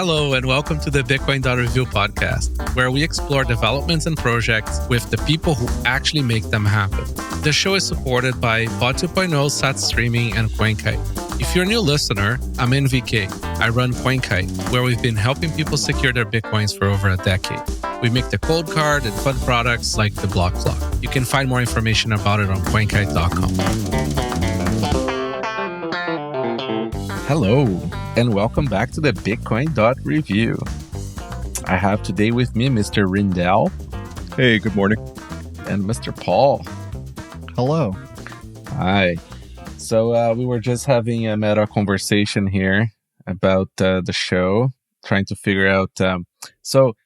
Hello and welcome to the Bitcoin.Review podcast, where we explore developments and projects with the people who actually make them happen. The show is supported by WoT 2.0 SAT Streaming and Coinkite. If you're a new listener, I'm NVK. I run Coinkite, where we've been helping people secure their Bitcoins for over a decade. We make the COLDCARD and fun products like the block clock. You can find more information about it on Coinkite.com. Hello, and welcome back to the Bitcoin.Review. I have today with me Mr. Rijndael. Hey, good morning. And Mr. Paul. Hello. Hi. So we were just having a meta conversation here about the show, trying to figure out. So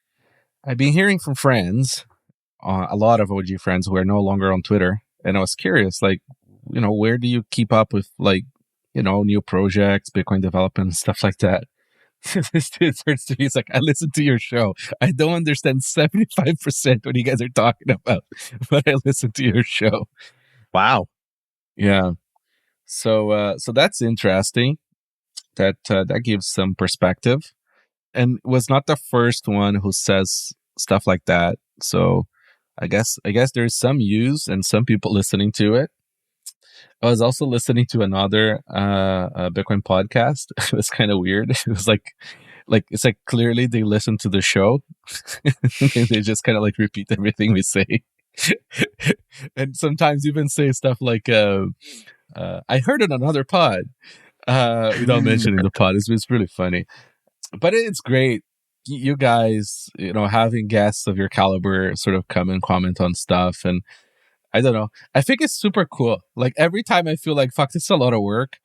I've been hearing from friends, a lot of OG friends who are no longer on Twitter, and I was curious, where do you keep up with, new projects, Bitcoin development, and stuff like that? This dude starts to be like, I listen to your show. I don't understand 75% what you guys are talking about, but I listen to your show. Wow. Yeah. So that's interesting. That gives some perspective, and was not the first one who says stuff like that. So I guess there's some use and some people listening to it. I was also listening to another Bitcoin podcast. It was kind of weird. It was like it's like clearly they listen to the show and they just kind of repeat everything we say, and sometimes even say stuff like, "I heard it on another pod," without mentioning the pod. It's really funny, but it's great. You guys, having guests of your caliber sort of come and comment on stuff, and I don't know. I think it's super cool. Every time I feel fuck, this is a lot of work,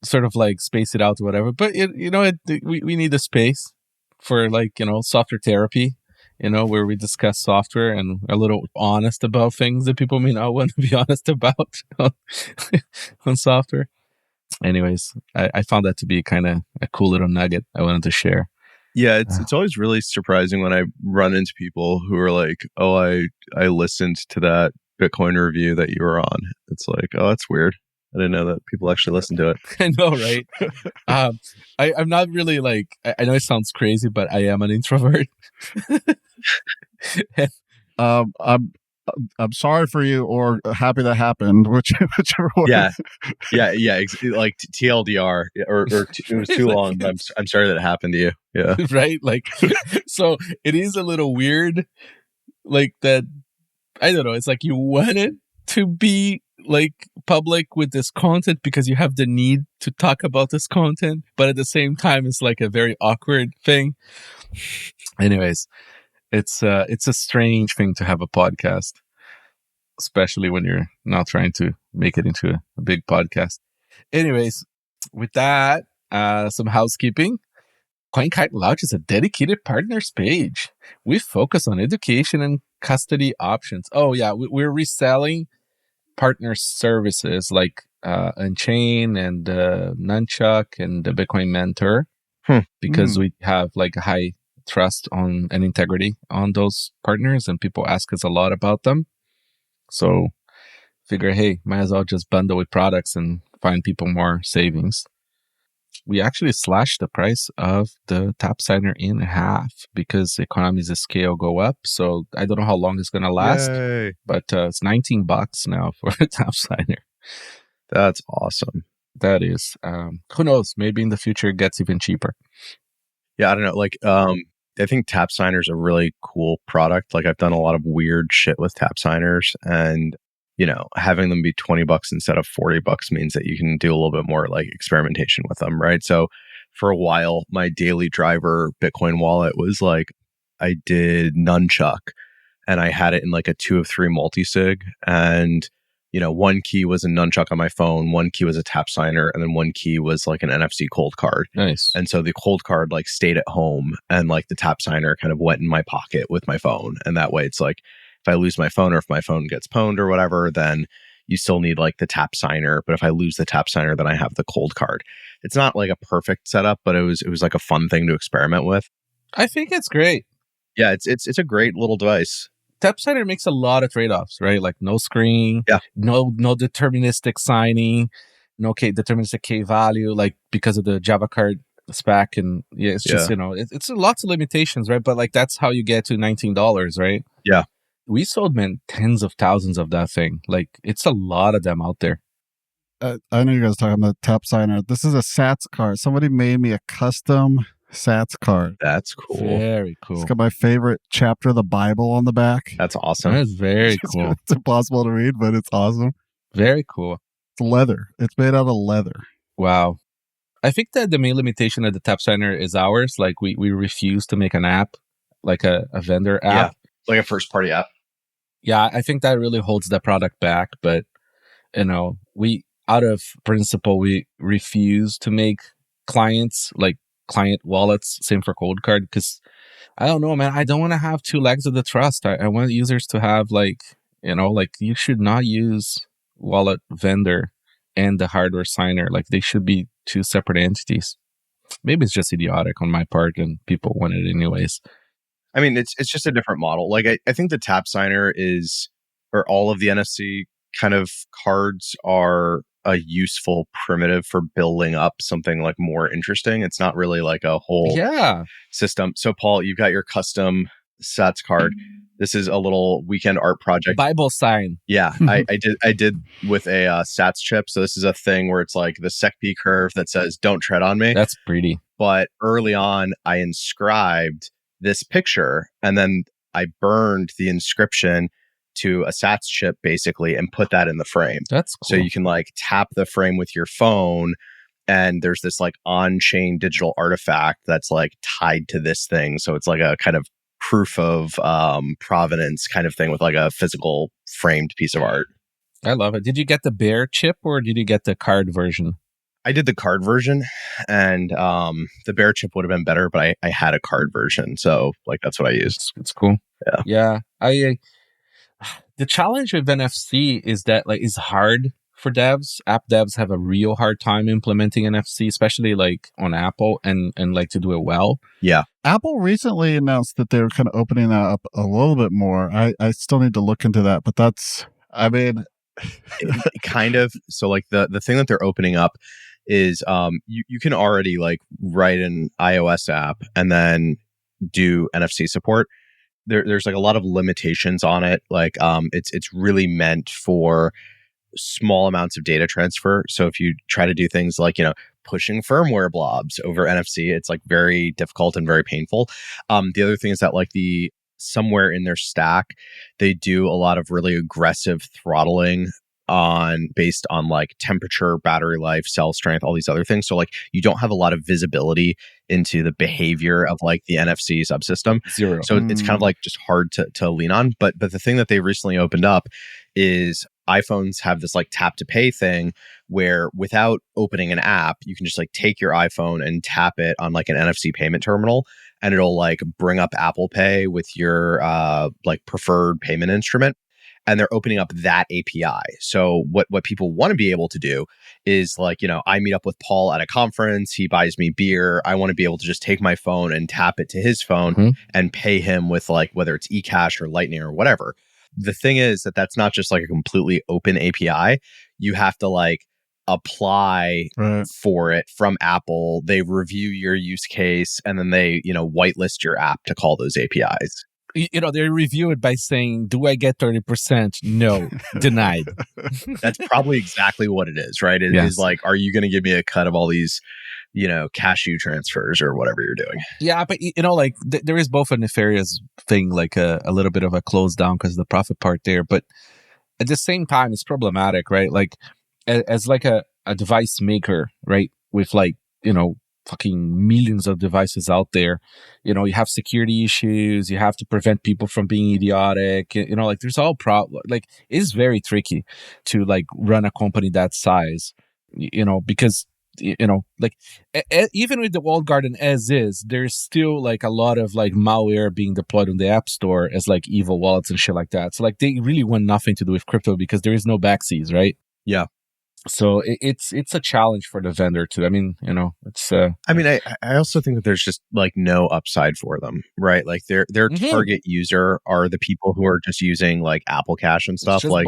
sort of space it out or whatever. But, we need a space for software therapy, where we discuss software and a little honest about things that people may not want to be honest about on software. Anyways, I found that to be kind of a cool little nugget I wanted to share. Yeah, it's always really surprising when I run into people who are like, "Oh, I listened to that Bitcoin-Review that you were on." It's like, "Oh, that's weird. I didn't know that people actually listen to it." I know, right? I'm not really I know it sounds crazy, but I am an introvert. I'm sorry for you, or happy that happened, whichever one. Yeah. TLDR, or it was too long. But I'm sorry that it happened to you. Yeah, right. So it is a little weird, that. I don't know. It's you want it to be public with this content because you have the need to talk about this content, but at the same time, it's a very awkward thing. Anyways. It's a strange thing to have a podcast, especially when you're not trying to make it into a big podcast. Anyways, with that, some housekeeping. Coinkite launches a dedicated partners page. We focus on education and custody options. Oh yeah, we're reselling partner services like Unchain and Nunchuk and the Bitcoin Mentor because we have a high trust on and integrity on those partners, and people ask us a lot about them. So figure, hey, might as well just bundle with products and find people more savings. We actually slashed the price of the tap signer in half because economies of scale go up. So I don't know how long it's going to last. Yay. But it's $19 now for a tap signer. That's awesome. That is. Who knows? Maybe in the future it gets even cheaper. Yeah, I don't know. I think tap signers are a really cool product. I've done a lot of weird shit with tap signers, and having them be $20 instead of $40 means that you can do a little bit more experimentation with them, right? So for a while, my daily driver Bitcoin wallet was I did Nunchuk, and I had it in a 2 of 3 multi-sig, and one key was a Nunchuk on my phone, one key was a tap signer, and then one key was an NFC cold card. Nice. And so the cold card stayed at home, and the tap signer kind of went in my pocket with my phone. And that way it's if I lose my phone or if my phone gets pwned or whatever, then you still need the tap signer. But if I lose the tap signer, then I have the cold card. It's not a perfect setup, but it was a fun thing to experiment with. I think it's great. Yeah, it's a great little device. Tap signer makes a lot of trade-offs, right? No screen, no deterministic signing, no deterministic key value, because of the Java card SPAC, and it's just it's lots of limitations, right? But like that's how you get to $19, right? Yeah. We sold tens of thousands of that thing. Like it's a lot of them out there. I know you guys are talking about tap signer. This is a Sats card. Somebody made me a custom Sats card. That's cool. Very cool. It's got my favorite chapter of the Bible on the back. That's awesome. That's very cool. It's impossible to read, but it's awesome. Very cool. It's leather. It's made out of leather. Wow. I think that the main limitation of the tap signer is ours. Like we refuse to make an app, like a vendor app. Yeah, like a first party app. Yeah, I think that really holds the product back. But, we, out of principle, we refuse to make clients, like client wallets, same for COLDCARD, because I don't know, man. I don't want to have two legs of the trust. I want users to have like you should not use wallet vendor and the hardware signer. Like they should be two separate entities. Maybe it's just idiotic on my part and people want it anyways. I mean, it's just a different model. Like I think the tap signer or all of the NFC kind of cards are a useful primitive for building up something like more interesting. It's not really like a whole system. So Paul, you've got your custom Sats card. This is a little weekend art project. Bible sign. Yeah, I did with a Sats chip. So this is a thing where it's like the SecP curve that says "Don't tread on me." That's pretty. But early on, I inscribed this picture, and then I burned the inscription to a Sats chip basically and put that in the frame. That's cool. So you can like tap the frame with your phone, and there's this like on-chain digital artifact that's like tied to this thing. So it's like a kind of proof of provenance kind of thing with like a physical framed piece of art. I love it. Did you get the bear chip or did you get the card version? I did the card version, and the bear chip would have been better, but I had a card version. So like that's what I used. It's cool. Yeah. The challenge with NFC is that like it's hard for devs. App devs have a real hard time implementing NFC, especially like on Apple and like to do it well. Yeah. Apple recently announced that they were kind of opening that up a little bit more. I still need to look into that, but kind of. So like the thing that they're opening up is you can already like write an iOS app and then do NFC support. There's like a lot of limitations on it. Like it's really meant for small amounts of data transfer. So if you try to do things like, pushing firmware blobs over NFC, it's like very difficult and very painful. The other thing is that like somewhere in their stack, they do a lot of really aggressive throttling based on like temperature, battery life, cell strength, all these other things. So like you don't have a lot of visibility into the behavior of like the NFC subsystem. Zero. So it's kind of like just hard to lean on. But the thing that they recently opened up is iPhones have this like tap to pay thing where without opening an app, you can just like take your iPhone and tap it on like an NFC payment terminal, and it'll like bring up Apple Pay with your like preferred payment instrument. And they're opening up that API. So what people want to be able to do is like, I meet up with Paul at a conference, he buys me beer. I want to be able to just take my phone and tap it to his phone and pay him with like, whether it's eCash or Lightning or whatever. The thing is that that's not just like a completely open API. You have to like apply for it from Apple. They review your use case and then they, whitelist your app to call those APIs. They review it by saying, do I get 30%? No, denied. That's probably exactly what it is, right? It is like, are you going to give me a cut of all these, cashew transfers or whatever you're doing? Yeah, but like there is both a nefarious thing, like a little bit of a close down because of the profit part there. But at the same time, it's problematic, right? Like as like a device maker, right? With like, fucking millions of devices out there, you have security issues, you have to prevent people from being idiotic, like there's all like it's very tricky to like run a company that size, because like even with the walled garden as is, there's still like a lot of like malware being deployed on the app store as like evil wallets and shit like that. So like they really want nothing to do with crypto because there is no backseas, right? Yeah. So it's a challenge for the vendor too. I mean, it's. I also think that there's just like no upside for them, right? Like their target user are the people who are just using like Apple Cash and stuff. Like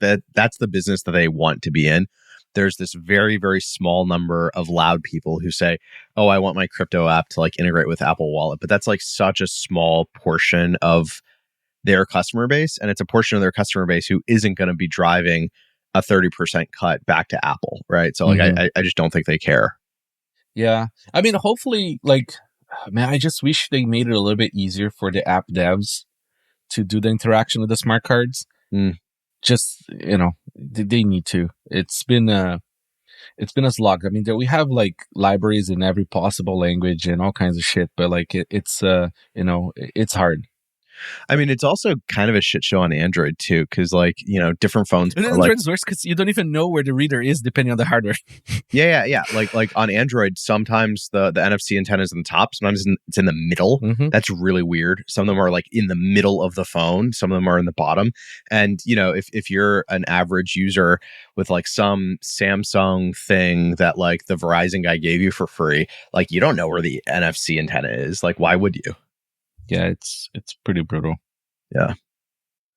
that. That's the business that they want to be in. there's this very, very small number of loud people who say, oh, I want my crypto app to like integrate with Apple Wallet. But that's like such a small portion of their customer base. And it's a portion of their customer base who isn't going to be driving a 30% cut back to Apple, right? So like, I just don't think they care. Yeah. I mean, hopefully, like, man, I just wish they made it a little bit easier for the app devs to do the interaction with the smart cards. Just, they need to. It's been a slog. I mean, we have like libraries in every possible language and all kinds of shit, but like it's hard. I mean, it's also kind of a shit show on Android too, because like, different phones. And Android's worse because you don't even know where the reader is depending on the hardware. Yeah. Like on Android, sometimes the NFC antenna is in the top, sometimes it's in the middle. That's really weird. Some of them are like in the middle of the phone, some of them are in the bottom. And if you're an average user with like some Samsung thing that like the Verizon guy gave you for free, like you don't know where the NFC antenna is. Like, why would you? Yeah, it's pretty brutal. Yeah.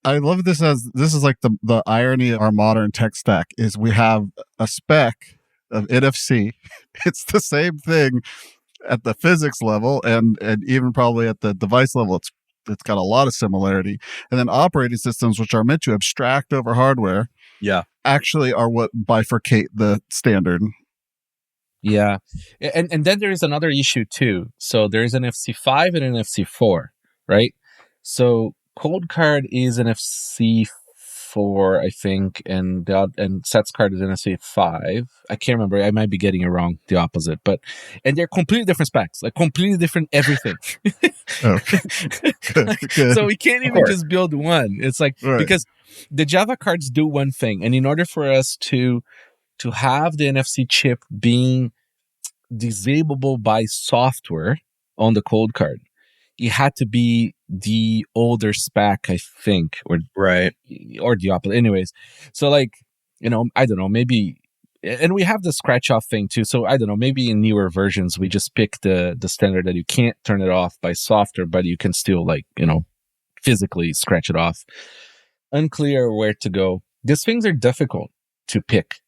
I love this as this is like the irony of our modern tech stack is we have a spec of NFC. It's the same thing at the physics level and even probably at the device level. It's got a lot of similarity. And then operating systems, which are meant to abstract over hardware, actually are what bifurcate the standard. Yeah. And then there is another issue too. So there is an FC5 and an FC4, right? So COLDCARD is an FC4, I think, and SetsCard is an FC5. I can't remember. I might be getting it wrong, the opposite. And they're completely different specs, like completely different everything. So we can't even just build one. It's like, because the Java cards do one thing. And in order for us to have the NFC chip being disableable by software on the COLDCARD, it had to be the older spec, I think, or the opposite. Anyways, so like, I don't know, maybe, and we have the scratch off thing too. So I don't know, maybe in newer versions we just pick the standard that you can't turn it off by software, but you can still like, physically scratch it off. Unclear where to go. These things are difficult to pick.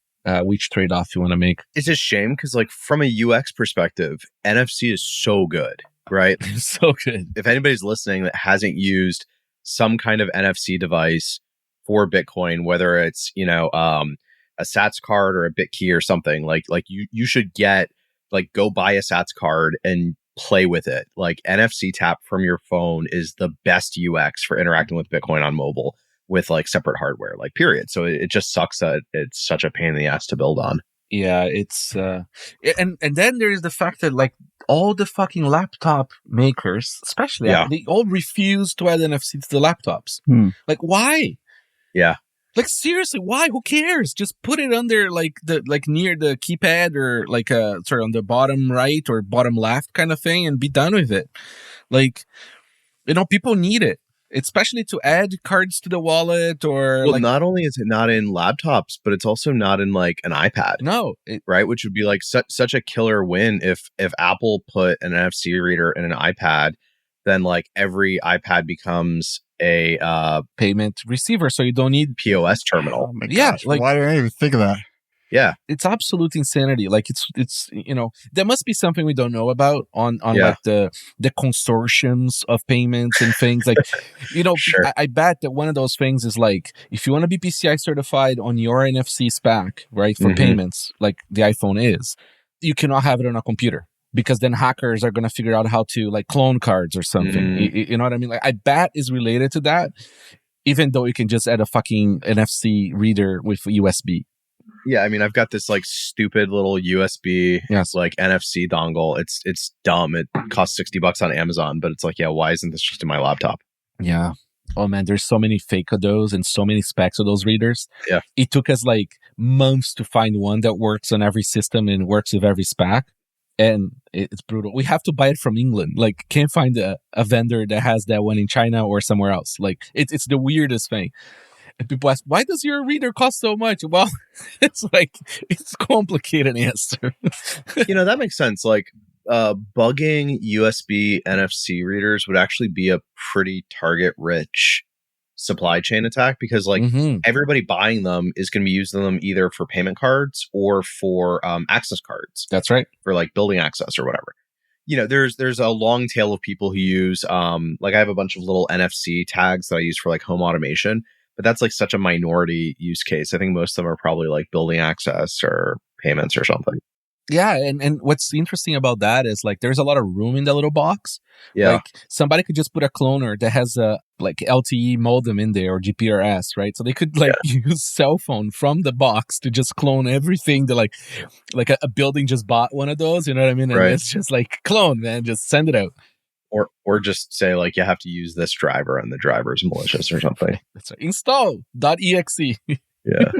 Which trade-off you want to make. It's a shame because like from a UX perspective, NFC is so good, right? So good. If anybody's listening that hasn't used some kind of NFC device for Bitcoin, whether it's, a Sats card or a Bitkey or something, like you should go buy a Sats card and play with it. Like NFC tap from your phone is the best UX for interacting with Bitcoin on mobile, with like separate hardware, like period. So it just sucks that it's such a pain in the ass to build on. Yeah, it's and then there is the fact that like all the fucking laptop makers, especially they all refuse to add NFC to the laptops. Like why? Yeah. Like seriously, why? Who cares? Just put it under like near the keypad or like on the bottom right or bottom left kind of thing and be done with it. Like, people need it. Especially to add cards to the wallet or not only is it not in laptops, but it's also not in like an iPad. No. Right? Which would be like such a killer win if Apple put an NFC reader in an iPad, then like every iPad becomes a payment receiver. So you don't need POS terminal. Oh my gosh. Like, why didn't I even think of that? Yeah. It's absolute insanity. Like it's there must be something we don't know about on like the consortiums of payments and things like, Sure. I bet that one of those things is like, if you want to be PCI certified on your NFC spec, right, for payments, like the iPhone is, you cannot have it on a computer because then hackers are going to figure out how to like clone cards or something. You know what I mean? Like I bet is related to that, even though you can just add a fucking NFC reader with USB. Yeah, I mean, I've got this like stupid little USB like NFC dongle. It's dumb. It costs $60 on Amazon, but it's like, why isn't this just in my laptop? Yeah. Oh man, there's so many fake of those and so many specs of those readers. Yeah. It took us like months to find one that works on every system and works with every spec. And it's brutal. We have to buy it from England. Like, can't find a vendor that has that one in China or somewhere else. Like, it's the weirdest thing. And people ask, why does your reader cost so much? Well, it's like, it's a complicated answer. That makes sense. Like, bugging USB NFC readers would actually be a pretty target-rich supply chain attack because like everybody buying them is going to be using them either for payment cards or for access cards. That's right. For like building access or whatever. You know, there's a long tail of people who use like I have a bunch of little NFC tags that I use for like home automation, but that's like such a minority use case. I think most of them are probably like building access or payments or something. Yeah, and what's interesting about that is like there's a lot of room in the little box. Yeah. Like somebody could just put a cloner that has a like LTE modem in there or GPRS, right? So they could like use cell phone from the box to just clone everything that like a building just bought one of those, you know what I mean? And it's just like clone, man, just send it out. Or just say like you have to use this driver and the driver's malicious or something. That's right. Install.exe. Yeah.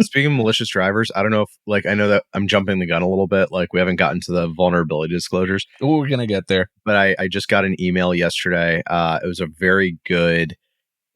Speaking of malicious drivers, I don't know if like I know that I'm jumping the gun a little bit. Like we haven't gotten to the vulnerability disclosures. Oh, we're gonna get there. But I just got an email yesterday. It was a very good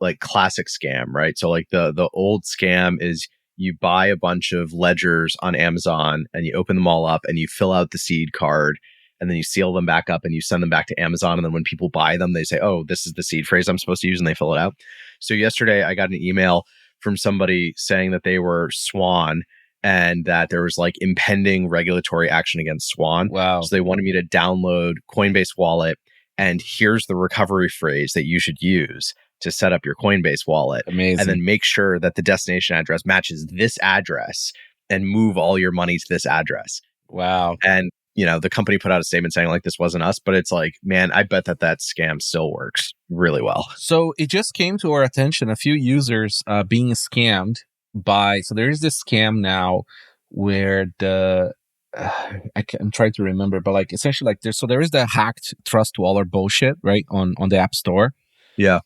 like classic scam, right? So like the old scam is you buy a bunch of ledgers on Amazon and you open them all up and you fill out the seed card and then you seal them back up and you send them back to Amazon. And then when people buy them, they say, oh, this is the seed phrase I'm supposed to use, and they fill it out. So yesterday I got an email from somebody saying that they were Swan and that there was like impending regulatory action against Swan. Wow. So they wanted me to download Coinbase wallet and here's the recovery phrase that you should use to set up your Coinbase wallet. Amazing. And then make sure that the destination address matches this address and move all your money to this address. Wow. And, you know, the company put out a statement saying like this wasn't us, but it's like, man, I bet that scam still works really well. So it just came to our attention, a few users being scammed by, so there is this scam now where I'm trying to remember, but like essentially like there is the hacked trust wallet bullshit, right? On the App Store. Yeah.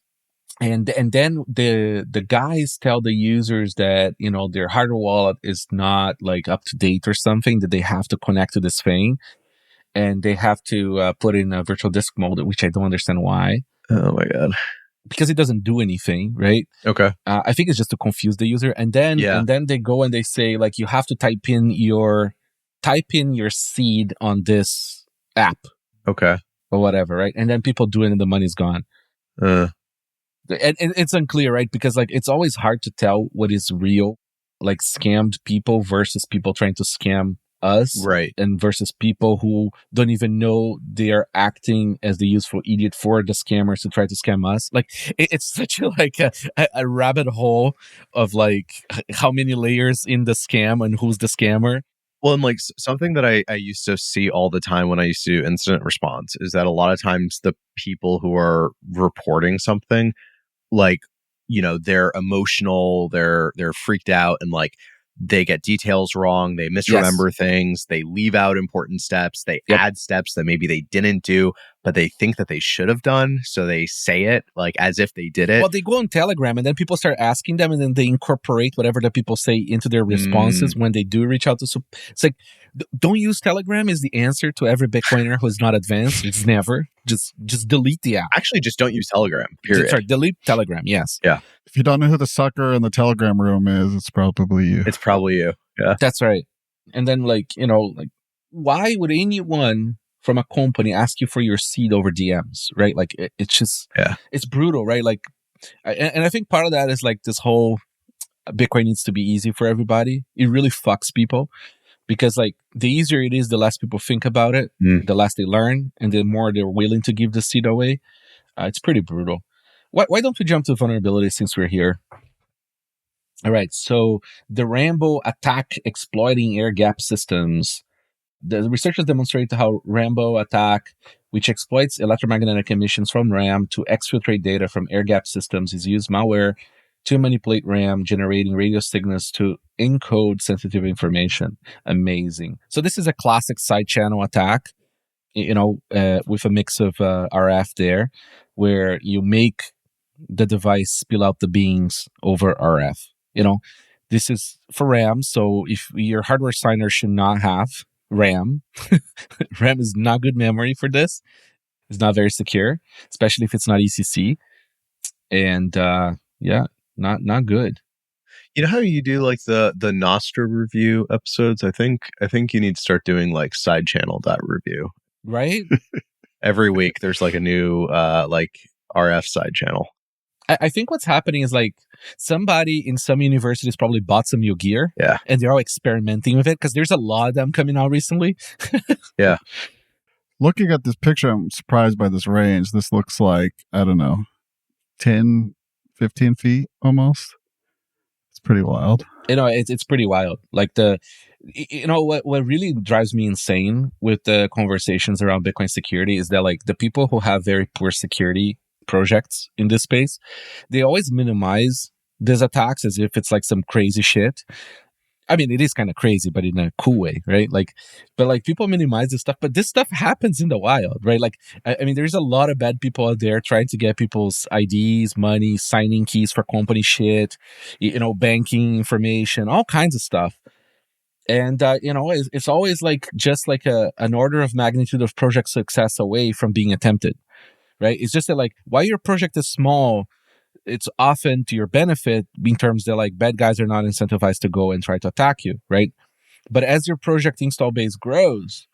And then the guys tell the users that, you know, their hardware wallet is not like up to date or something, that they have to connect to this thing and they have to put in a virtual disk mode, which I don't understand why. Oh my God. Because it doesn't do anything, right? Okay. I think it's just to confuse the user. And then they go and they say like, you have to type in your seed on this app. Okay. Or whatever, right? And then people do it and the money's gone. And it's unclear, right? Because like it's always hard to tell what is real, like scammed people versus people trying to scam us, right? And versus people who don't even know they are acting as the useful idiot for the scammers to try to scam us. Like it's such a rabbit hole of like how many layers in the scam and who's the scammer. Well, and like something that I used to see all the time when I used to do incident response is that a lot of times the people who are reporting something, like, you know, they're emotional, they're freaked out, and like they get details wrong, they misremember things, they leave out important steps, they add steps that maybe they didn't do, but they think that they should have done, so they say it like as if they did it. Well, they go on Telegram and then people start asking them and then they incorporate whatever the people say into their responses when they do reach out to. It's like, don't use Telegram is the answer to every Bitcoiner who's not advanced. It's never. Just delete the app. Actually, just don't use Telegram, period. Sorry, delete Telegram, yes. Yeah. If you don't know who the sucker in the Telegram room is, it's probably you. It's probably you. Yeah. That's right. And then like, you know, like why would anyone from a company ask you for your seed over DMs, right? Like it's just, it's brutal, right? Like, and I think part of that is like this whole Bitcoin needs to be easy for everybody. It really fucks people because like the easier it is, the less people think about it, the less they learn, and the more they're willing to give the seed away. It's pretty brutal. Why don't we jump to vulnerability since we're here? All right. So the RAMBO Attack exploiting air gap systems. The researchers demonstrate how RAMBO Attack, which exploits electromagnetic emissions from RAM to exfiltrate data from air gap systems, is used malware to manipulate RAM, generating radio signals to encode sensitive information. Amazing. So this is a classic side channel attack, you know, with a mix of RF there, where you make the device spill out the beans over RF. You know, this is for RAM. So if your hardware signer should not have RAM, RAM is not good memory for this. It's not very secure, especially if it's not ECC. And not good. You know how you do like the Nostra review episodes? I think you need to start doing like sidechannel.review. Right? Every week there's like a new like RF side channel. I think what's happening is like somebody in some universities probably bought some new gear. Yeah. And they're all experimenting with it because there's a lot of them coming out recently. Yeah. Looking at this picture, I'm surprised by this range. This looks like, I don't know, 10, 15 feet almost. It's pretty wild. It's pretty wild. Like what really drives me insane with the conversations around Bitcoin security is that like the people who have very poor security projects in this space, they always minimize these attacks as if it's like some crazy shit. I mean, it is kind of crazy, but in a cool way, right? But people minimize this stuff, but this stuff happens in the wild, right? Like, I mean, there's a lot of bad people out there trying to get people's IDs, money, signing keys for company shit, banking information, all kinds of stuff. And, it's always like just like an order of magnitude of project success away from being attempted, right? It's just that like, while your project is small, it's often to your benefit in terms that like bad guys are not incentivized to go and try to attack you, right? But as your project install base grows,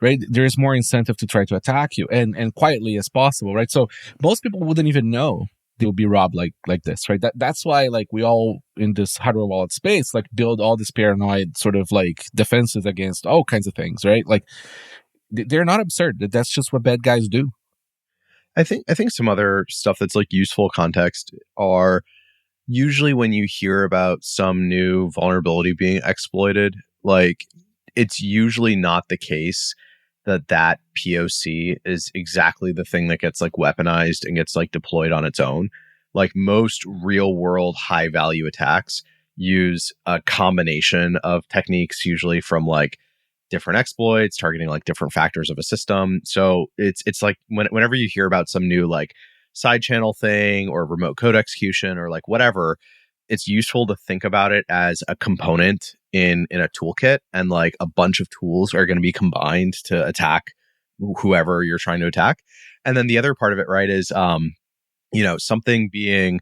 right, there is more incentive to try to attack you and quietly as possible, right? So most people wouldn't even know they will be robbed like this, right? That's why like we all in this hardware wallet space like build all this paranoid sort of like defenses against all kinds of things, right? Like they're not absurd. That's just what bad guys do. I think some other stuff that's like useful context are usually when you hear about some new vulnerability being exploited, like it's usually not the case that POC is exactly the thing that gets like weaponized and gets like deployed on its own. Like most real world high value attacks use a combination of techniques, usually from like different exploits targeting like different factors of a system. So it's like whenever you hear about some new like side channel thing or remote code execution or like whatever, it's useful to think about it as a component in a toolkit, and like a bunch of tools are going to be combined to attack whoever you're trying to attack. And then the other part of it, right, is something being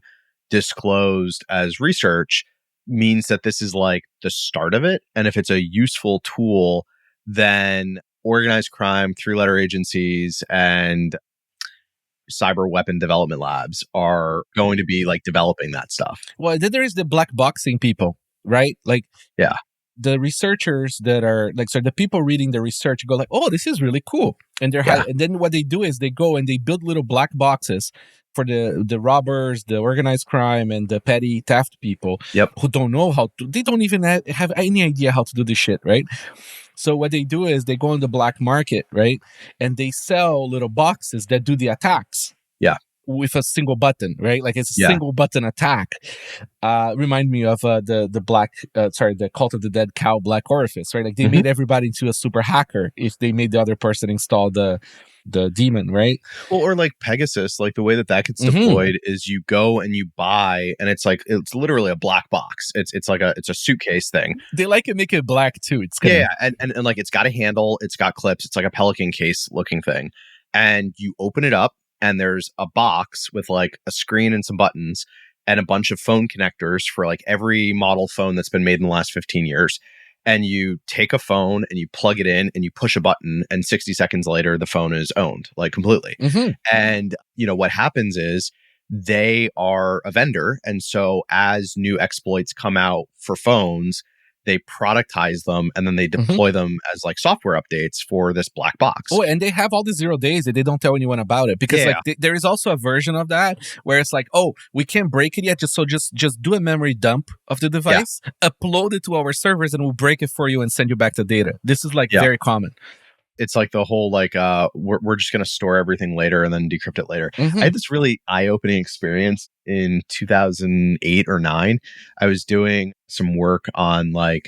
disclosed as research means that this is like the start of it. And if it's a useful tool, then organized crime, 3-letter agencies, and cyber weapon development labs are going to be like developing that stuff. Well, then there is the black boxing people, right? Like, yeah, the researchers that are like, so the people reading the research go like, oh, this is really cool. And and then what they do is they go and they build little black boxes for the robbers, the organized crime, and the petty theft people who don't know they don't even have any idea how to do this shit, right? So what they do is they go on the black market, right? And they sell little boxes that do the attacks. Yeah. With a single button, right? Like it's a single button attack. Remind me of the Cult of the Dead Cow Black Orifice, right? Like they made everybody into a super hacker if they made the other person install the demon, right? Well, or like Pegasus, like the way that gets deployed is you go and you buy, and it's literally a black box. It's a suitcase thing. They like to make it black too. It's and like it's got a handle, it's got clips, it's like a Pelican case looking thing, and you open it up. And there's a box with like a screen and some buttons and a bunch of phone connectors for like every model phone that's been made in the last 15 years. And you take a phone and you plug it in and you push a button, and 60 seconds later, the phone is owned like completely. And, what happens is they are a vendor. And so as new exploits come out for phones, they productize them and then they deploy them as like software updates for this black box. Oh, and they have all the 0 days that they don't tell anyone about it because there is also a version of that where it's like, oh, we can't break it yet. Just do a memory dump of the device, upload it to our servers, and we'll break it for you and send you back the data. This is like very common. It's like the whole like we're just going to store everything later and then decrypt it later. I had this really eye-opening experience in 2008 or 9. I was doing some work on like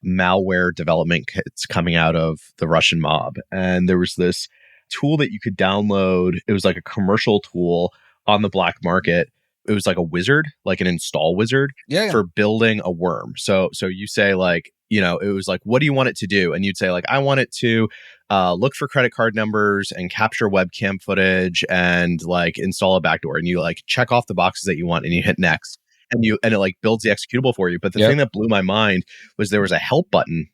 malware development kits coming out of the Russian mob, and there was this tool that you could download. It was like a commercial tool on the black market. It was like a wizard, like an install wizard for building a worm. So you say like, it was like, what do you want it to do? And you'd say like, I want it to look for credit card numbers and capture webcam footage and like install a backdoor. And you like check off the boxes that you want and you hit next, and it like builds the executable for you. But the thing that blew my mind was there was a help button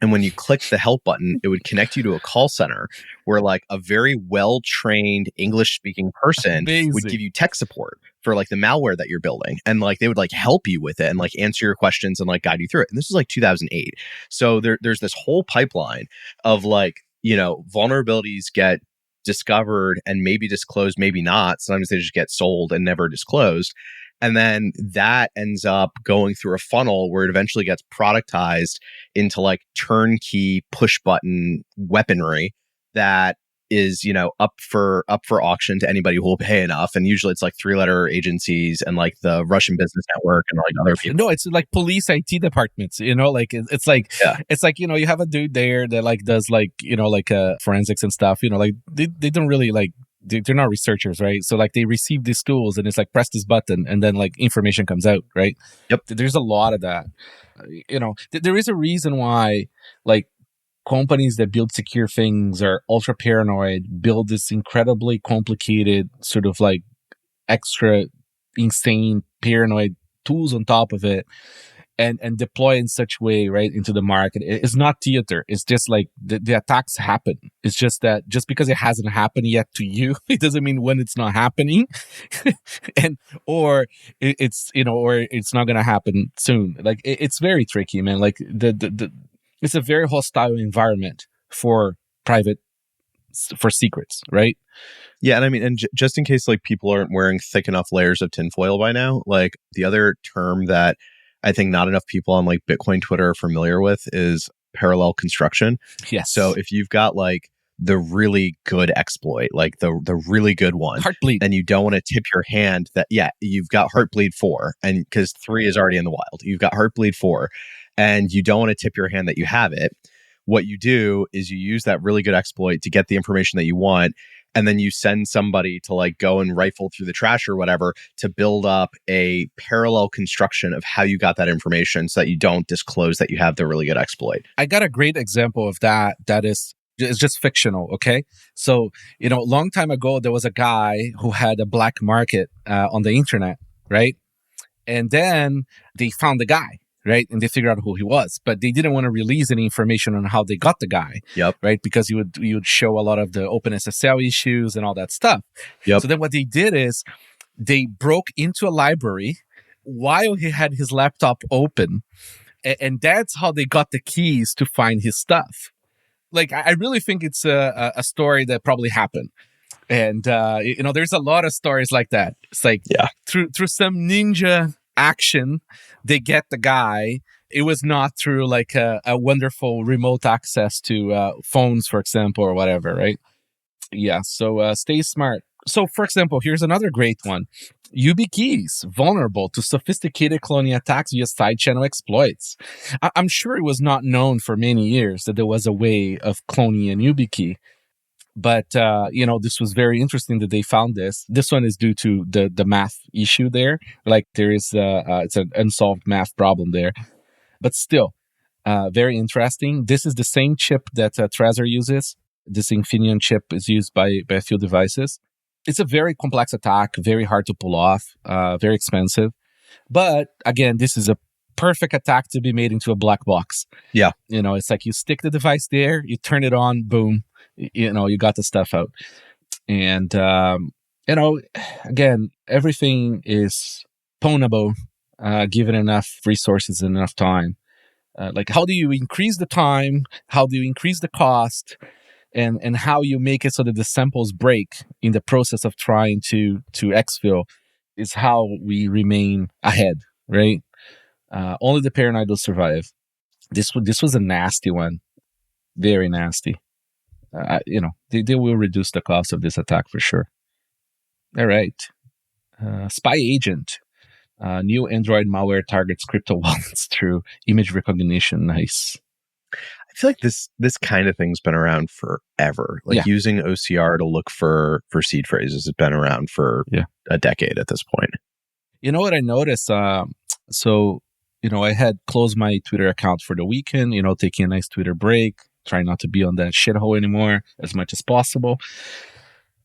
And when you click the help button, it would connect you to a call center where like a very well-trained English-speaking person would give you tech support for like the malware that you're building. And like they would like help you with it and like answer your questions and like guide you through it. And this was like 2008. So there's this whole pipeline of like, you know, vulnerabilities get discovered and maybe disclosed, maybe not. Sometimes they just get sold and never disclosed. And then that ends up going through a funnel where it eventually gets productized into like turnkey push button weaponry that is, you know, up for auction to anybody who will pay enough. And usually it's like 3-letter agencies and like the Russian business network and like other people. No, it's like police IT departments, you know, like it's like, it's like, you know, you have a dude there that like does like, you know, like forensics and stuff, you know, like they don't really like, they're not researchers, right? So like they receive these tools and it's like press this button and then like information comes out, right? Yep. There's a lot of that. You know, there is a reason why like companies that build secure things are ultra paranoid, build this incredibly complicated sort of like extra insane paranoid tools on top of it and deploy in such a way, right, into the market. It's not theater. It's just like the attacks happen. It's just that just because it hasn't happened yet to you, it doesn't mean when it's not happening or it's, you know, or it's not going to happen soon. Like it's very tricky, man. Like it's a very hostile environment for secrets, right? Yeah, and I mean, and just in case like people aren't wearing thick enough layers of tinfoil by now, like the other term that I think not enough people on like Bitcoin Twitter are familiar with is parallel construction. Yes. So if you've got like the really good exploit, like the really good one, Heartbleed, and you don't want to tip your hand that, yeah, you've got Heartbleed 4, and because 3 is already in the wild, you've got Heartbleed 4, and you don't want to tip your hand that you have it. What you do is you use that really good exploit to get the information that you want. And then you send somebody to like go and rifle through the trash or whatever to build up a parallel construction of how you got that information so that you don't disclose that you have the really good exploit. I got a great example of that. That is, it's just fictional. Okay. So, you know, a long time ago, there was a guy who had a black market on the internet, right? And then they found the guy. Right. And they figured out who he was, but they didn't want to release any information on how they got the guy. Yep. Right. Because you would show a lot of the OpenSSL issues and all that stuff. Yep. So then what they did is they broke into a library while he had his laptop open. And that's how they got the keys to find his stuff. Like, I really think it's a story that probably happened. And, you know, there's a lot of stories like that. It's like through some ninja action, they get the guy. It was not through like a wonderful remote access to phones, for example, or whatever, right? Yeah, so stay smart. So, for example, here's another great one. YubiKeys, vulnerable to sophisticated cloning attacks via side channel exploits. I'm sure it was not known for many years that there was a way of cloning a YubiKey. But, you know, this was very interesting that they found this. This one is due to the math issue there. Like there is, it's an unsolved math problem there. But still, very interesting. This is the same chip that Trezor uses. This Infineon chip is used by a few devices. It's a very complex attack, very hard to pull off, very expensive. But again, this is a perfect attack to be made into a black box. Yeah. You know, it's like you stick the device there, you turn it on, boom. You know, you got the stuff out. And, you know, again, everything is pwnable, given enough resources and enough time. Like, how do you increase the time? How do you increase the cost? And how you make it so that the samples break in the process of trying to exfil is how we remain ahead, right? Only the paranoid will survive. This was a nasty one. Very nasty. You know, they will reduce the cost of this attack for sure. All right. SpyAgent. New Android malware targets crypto wallets through image recognition. Nice. I feel like this kind of thing's been around forever. Like using OCR to look for seed phrases has been around for a decade at this point. You know what I noticed? So, you know, I had closed my Twitter account for the weekend, you know, taking a nice Twitter break, trying not to be on that shithole anymore as much as possible.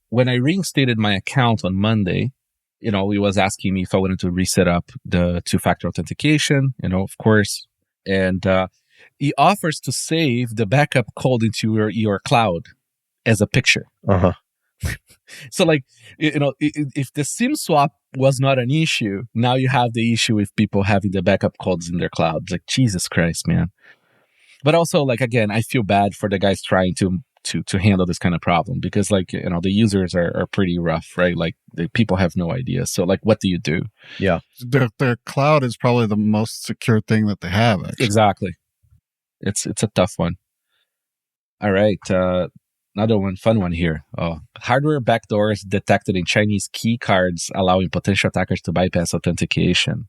When I reinstated my account on Monday, you know, it was asking me if I wanted to reset up the two-factor authentication, you know, of course. And he offers to save the backup code into your cloud as a picture. Uh-huh. So like, if the SIM swap was not an issue, now you have the issue with people having the backup codes in their cloud. It's like, Jesus Christ, man. But also, like, again, I feel bad for the guys trying to handle this kind of problem, because like, the users are pretty rough, right? Like the people have no idea. So like, what do you do? Yeah. Their cloud is probably the most secure thing that they have, actually. Exactly. It's a tough one. All right. Another one, fun one here. Hardware backdoors detected in Chinese key cards, allowing potential attackers to bypass authentication.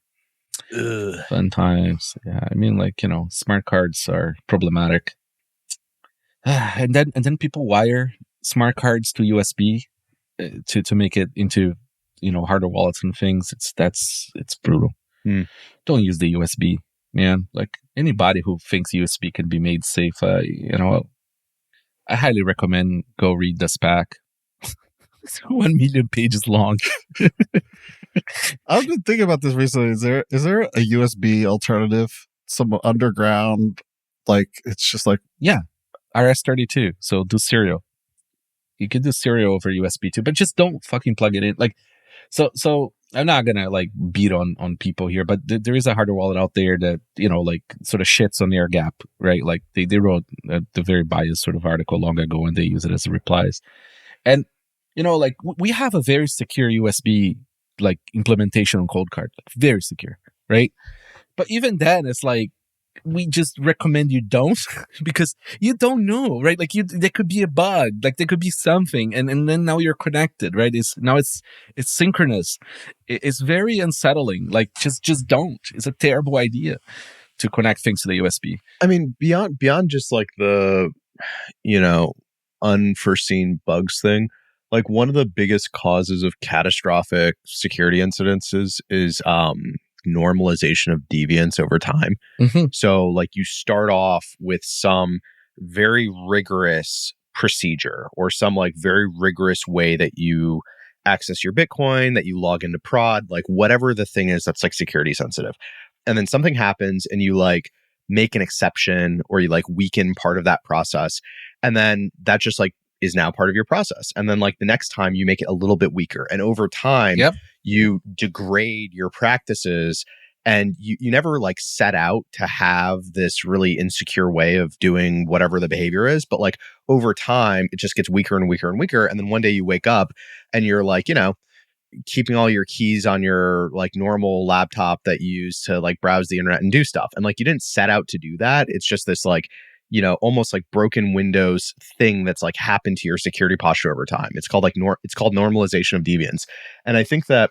Ugh. Fun times. Yeah, I mean, like, smart cards are problematic. And then people wire smart cards to USB to make it into, hardware wallets and things. It's brutal. Don't use the USB, man. Like, anybody who thinks USB can be made safe, I highly recommend go read the spec. It's 1 million pages long. I've been thinking about this recently. Is there a USB alternative? Some underground, like, it's just like... Yeah, RS-32. So do serial. You can do serial over USB too, but just don't fucking plug it in. Like, so I'm not gonna like beat on people here, but there is a hardware wallet out there that, like, sort of shits on air gap, right? Like they wrote the very biased sort of article long ago, and they use it as replies. And, like, we have a very secure USB like implementation on COLDCARD, very secure, right? But even then, it's like, we just recommend you don't, because you don't know, right? Like, there could be a bug, like there could be something, and then now you're connected, right? It's synchronous. It's very unsettling. Like, just don't. It's a terrible idea to connect things to the USB. I mean, beyond just like the, unforeseen bugs thing, like one of the biggest causes of catastrophic security incidents is normalization of deviance over time. Mm-hmm. So like you start off with some very rigorous procedure or some like very rigorous way that you access your Bitcoin, that you log into prod, like whatever the thing is that's like security sensitive. And then something happens and you like make an exception or you like weaken part of that process. And then that just like is now part of your process. And then like the next time you make it a little bit weaker. And over time, you degrade your practices, and you never like set out to have this really insecure way of doing whatever the behavior is. But like over time, it just gets weaker and weaker and weaker. And then one day you wake up and you're like, keeping all your keys on your like normal laptop that you use to like browse the internet and do stuff. And like you didn't set out to do that. It's just this like, almost like broken Windows thing that's like happened to your security posture over time. It's called like it's called normalization of deviance. And I think that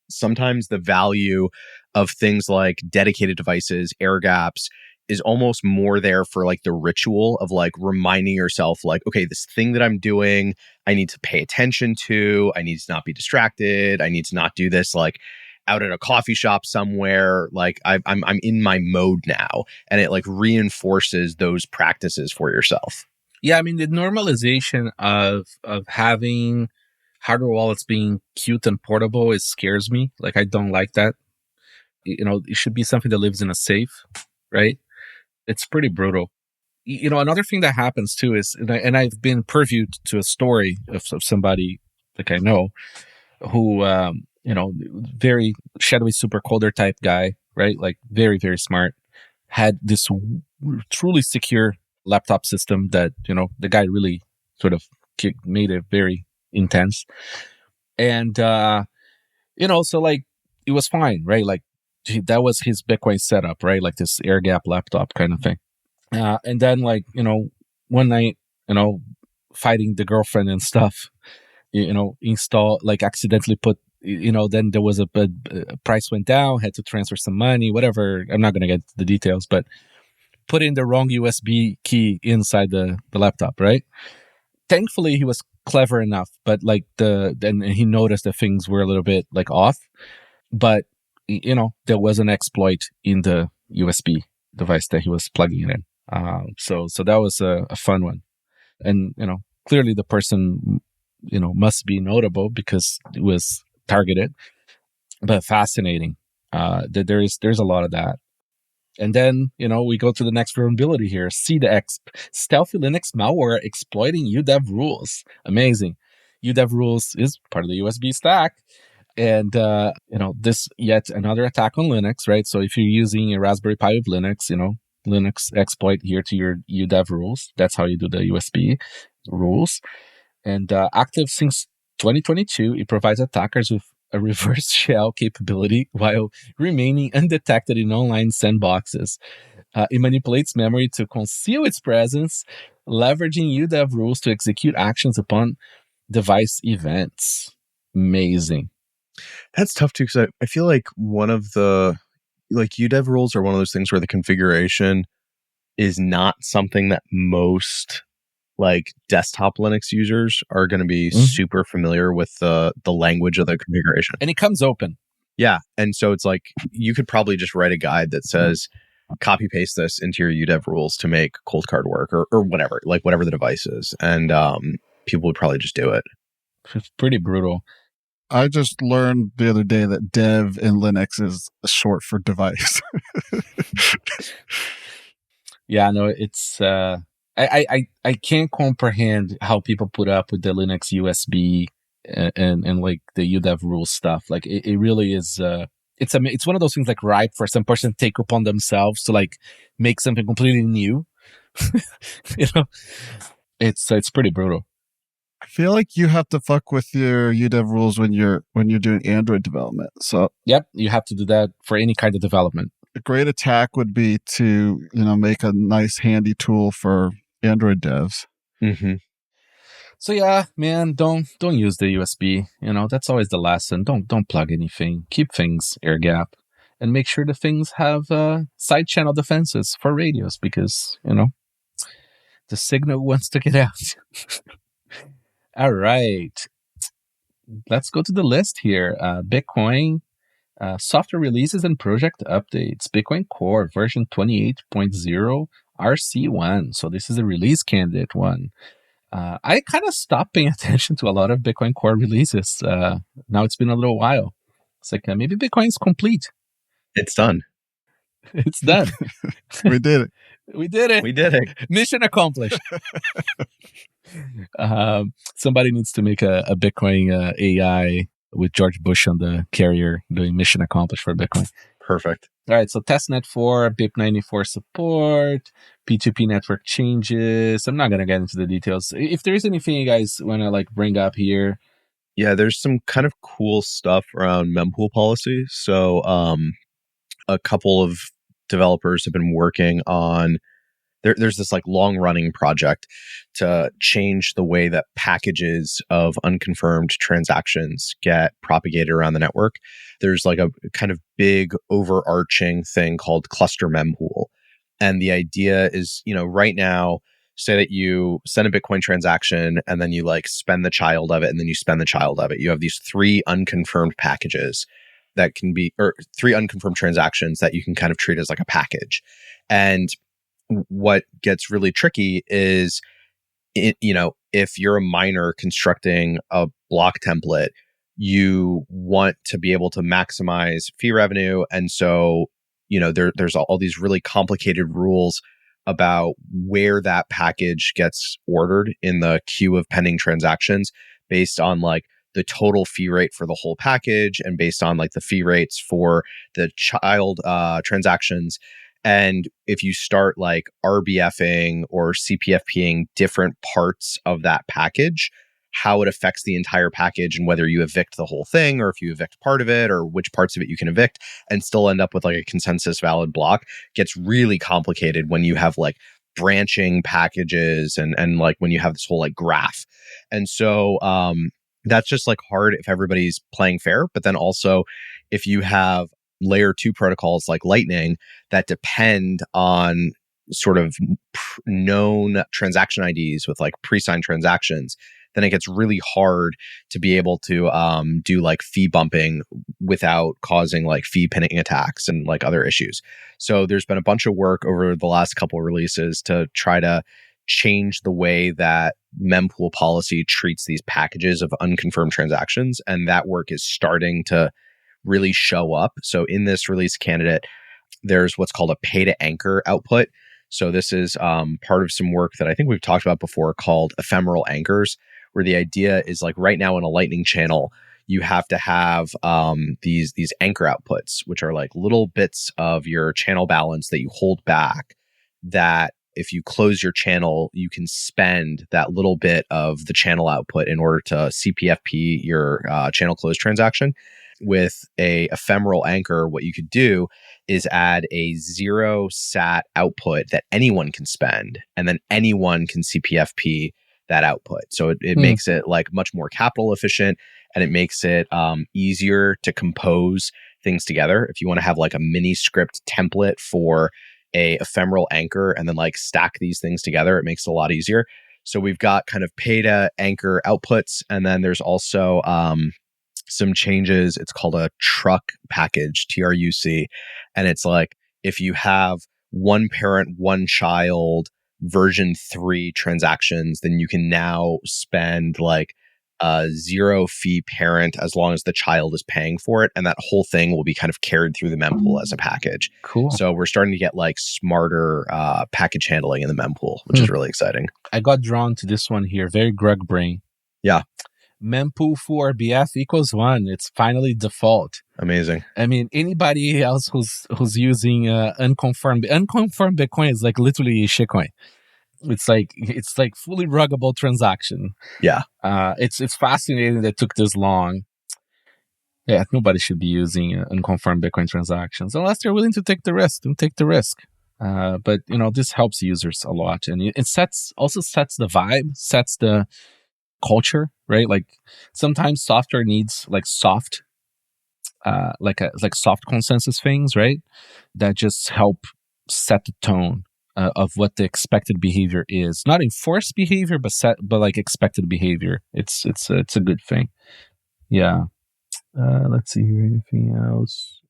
sometimes the value of things like dedicated devices, air gaps, is almost more there for like the ritual of like reminding yourself like, okay, this thing that I'm doing, I need to pay attention to, I need to not be distracted, I need to not do this like out at a coffee shop somewhere. Like I'm in my mode now, and it like reinforces those practices for yourself. Yeah, I mean, the normalization of having hardware wallets being cute and portable, it scares me. Like, I don't like that. It should be something that lives in a safe, right? It's pretty brutal. Another thing that happens too is, and I've been previewed to a story of somebody like I know who, very shadowy supercoder type guy, right? Like very, very smart, had this truly secure laptop system that, the guy really sort of made it very intense. And, so like, it was fine, right? Like, that was his Bitcoin setup, right? Like this air gap laptop kind of thing. And then like, one night, fighting the girlfriend and stuff, install, like accidentally put, then there was a price went down, had to transfer some money, whatever. I'm not going to get the details, but put in the wrong USB key inside the laptop, right? Thankfully, he was clever enough, but like then he noticed that things were a little bit like off, but there was an exploit in the USB device that he was plugging it in. So that was a fun one. And, clearly the person, must be notable because it was targeted, but fascinating. There's a lot of that. And then, we go to the next vulnerability here. sedexp, stealthy Linux malware exploiting UDEV rules. Amazing. UDEV rules is part of the USB stack. And, this yet another attack on Linux, right? So if you're using a Raspberry Pi with Linux, Linux exploit here to your UDEV rules. That's how you do the USB rules. And active since 2022, it provides attackers with a reverse shell capability while remaining undetected in online sandboxes. It manipulates memory to conceal its presence, leveraging UDEV rules to execute actions upon device events. Amazing. That's tough too, because I feel like one of the UDEV rules are one of those things where the configuration is not something that most desktop Linux users are going to be super familiar with the language of the configuration. And it comes open. Yeah. And so it's you could probably just write a guide that says, copy paste this into your UDEV rules to make COLDCARD work or whatever, whatever the device is. And people would probably just do it. It's pretty brutal. I just learned the other day that dev in Linux is short for device. Yeah, no, it's I can't comprehend how people put up with the Linux USB and the UDEV rule stuff. It really is it's one of those things ripe for some person to take upon themselves to make something completely new. It's pretty brutal. I feel like you have to fuck with your UDEV rules when you're doing Android development. So yep, you have to do that for any kind of development. A great attack would be to make a nice handy tool for Android devs. Mm-hmm. So yeah, man, don't use the USB. That's always the lesson. Don't plug anything. Keep things air gap, and make sure the things have side channel defenses for radios because the signal wants to get out. All right, let's go to the list here. Bitcoin. Software releases and project updates. Bitcoin Core version 28.0 RC1. So this is a release candidate one. I kind of stopped paying attention to a lot of Bitcoin Core releases. Now it's been a little while. It's maybe Bitcoin's complete. It's done. It's done. We did it. We did it. We did it. Mission accomplished. Somebody needs to make a Bitcoin AI with George Bush on the carrier doing mission accomplished for Bitcoin. Perfect. All right, so testnet 4, BIP94 support, P2P network changes. I'm not going to get into the details. If there is anything you guys want to bring up here. Yeah, there's some kind of cool stuff around mempool policy. So a couple of developers have been working on there's this long running project to change the way that packages of unconfirmed transactions get propagated around the network. There's a kind of big overarching thing called cluster mempool. And the idea is, right now, say that you send a Bitcoin transaction and then you spend the child of it and then you spend the child of it. You have these 3 unconfirmed packages that can be, or 3 unconfirmed transactions that you can kind of treat as a package. And what gets really tricky is, if you're a miner constructing a block template, you want to be able to maximize fee revenue. And so, there's all these really complicated rules about where that package gets ordered in the queue of pending transactions based on the total fee rate for the whole package and based on the fee rates for the child transactions. And if you start RBFing or CPFPing different parts of that package, how it affects the entire package and whether you evict the whole thing or if you evict part of it or which parts of it you can evict and still end up with a consensus valid block gets really complicated when you have branching packages and when you have this whole graph. And so that's just hard if everybody's playing fair. But then also if you have layer 2 protocols like Lightning that depend on sort of known transaction IDs with pre-signed transactions, then it gets really hard to be able to do fee bumping without causing fee pinning attacks and other issues. So there's been a bunch of work over the last couple of releases to try to change the way that mempool policy treats these packages of unconfirmed transactions. And that work is starting to really show up. So in this release candidate, there's what's called a pay to anchor output. So this is part of some work that I think we've talked about before called ephemeral anchors, where the idea is like right now in a Lightning channel, you have to have these anchor outputs, which are like little bits of your channel balance that you hold back, that if you close your channel, you can spend that little bit of the channel output in order to CPFP your channel close transaction. With a ephemeral anchor, what you could do is add a 0 sat output that anyone can spend, and then anyone can CPFP that output. So it makes it like much more capital efficient, and it makes it easier to compose things together. If you want to have like a mini script template for a ephemeral anchor and then like stack these things together, it makes it a lot easier. So we've got kind of pay to anchor outputs, and then there's also some changes. It's called a truck package, TRUC. And it's like, if you have one parent, one child, version 3 transactions, then you can now spend like a 0 fee parent as long as the child is paying for it. And that whole thing will be kind of carried through the mempool as a package. Cool. So we're starting to get like smarter package handling in the mempool, which is really exciting. I got drawn to this one here. Very Greg brain. Yeah. Mempool for BF equals 1. It's finally default. Amazing. I mean, anybody else who's using unconfirmed Bitcoin is like literally a shitcoin. It's like fully ruggable transaction. Yeah. It's fascinating that it took this long. Yeah, nobody should be using unconfirmed Bitcoin transactions unless they're willing to take the risk. Don't take the risk. But this helps users a lot, and it sets the vibe, sets the culture, right? Like sometimes software needs like soft consensus things, right? That just help set the tone of what the expected behavior is. Not enforced behavior, but like expected behavior. It's a good thing. Yeah. Let's see here. Anything else?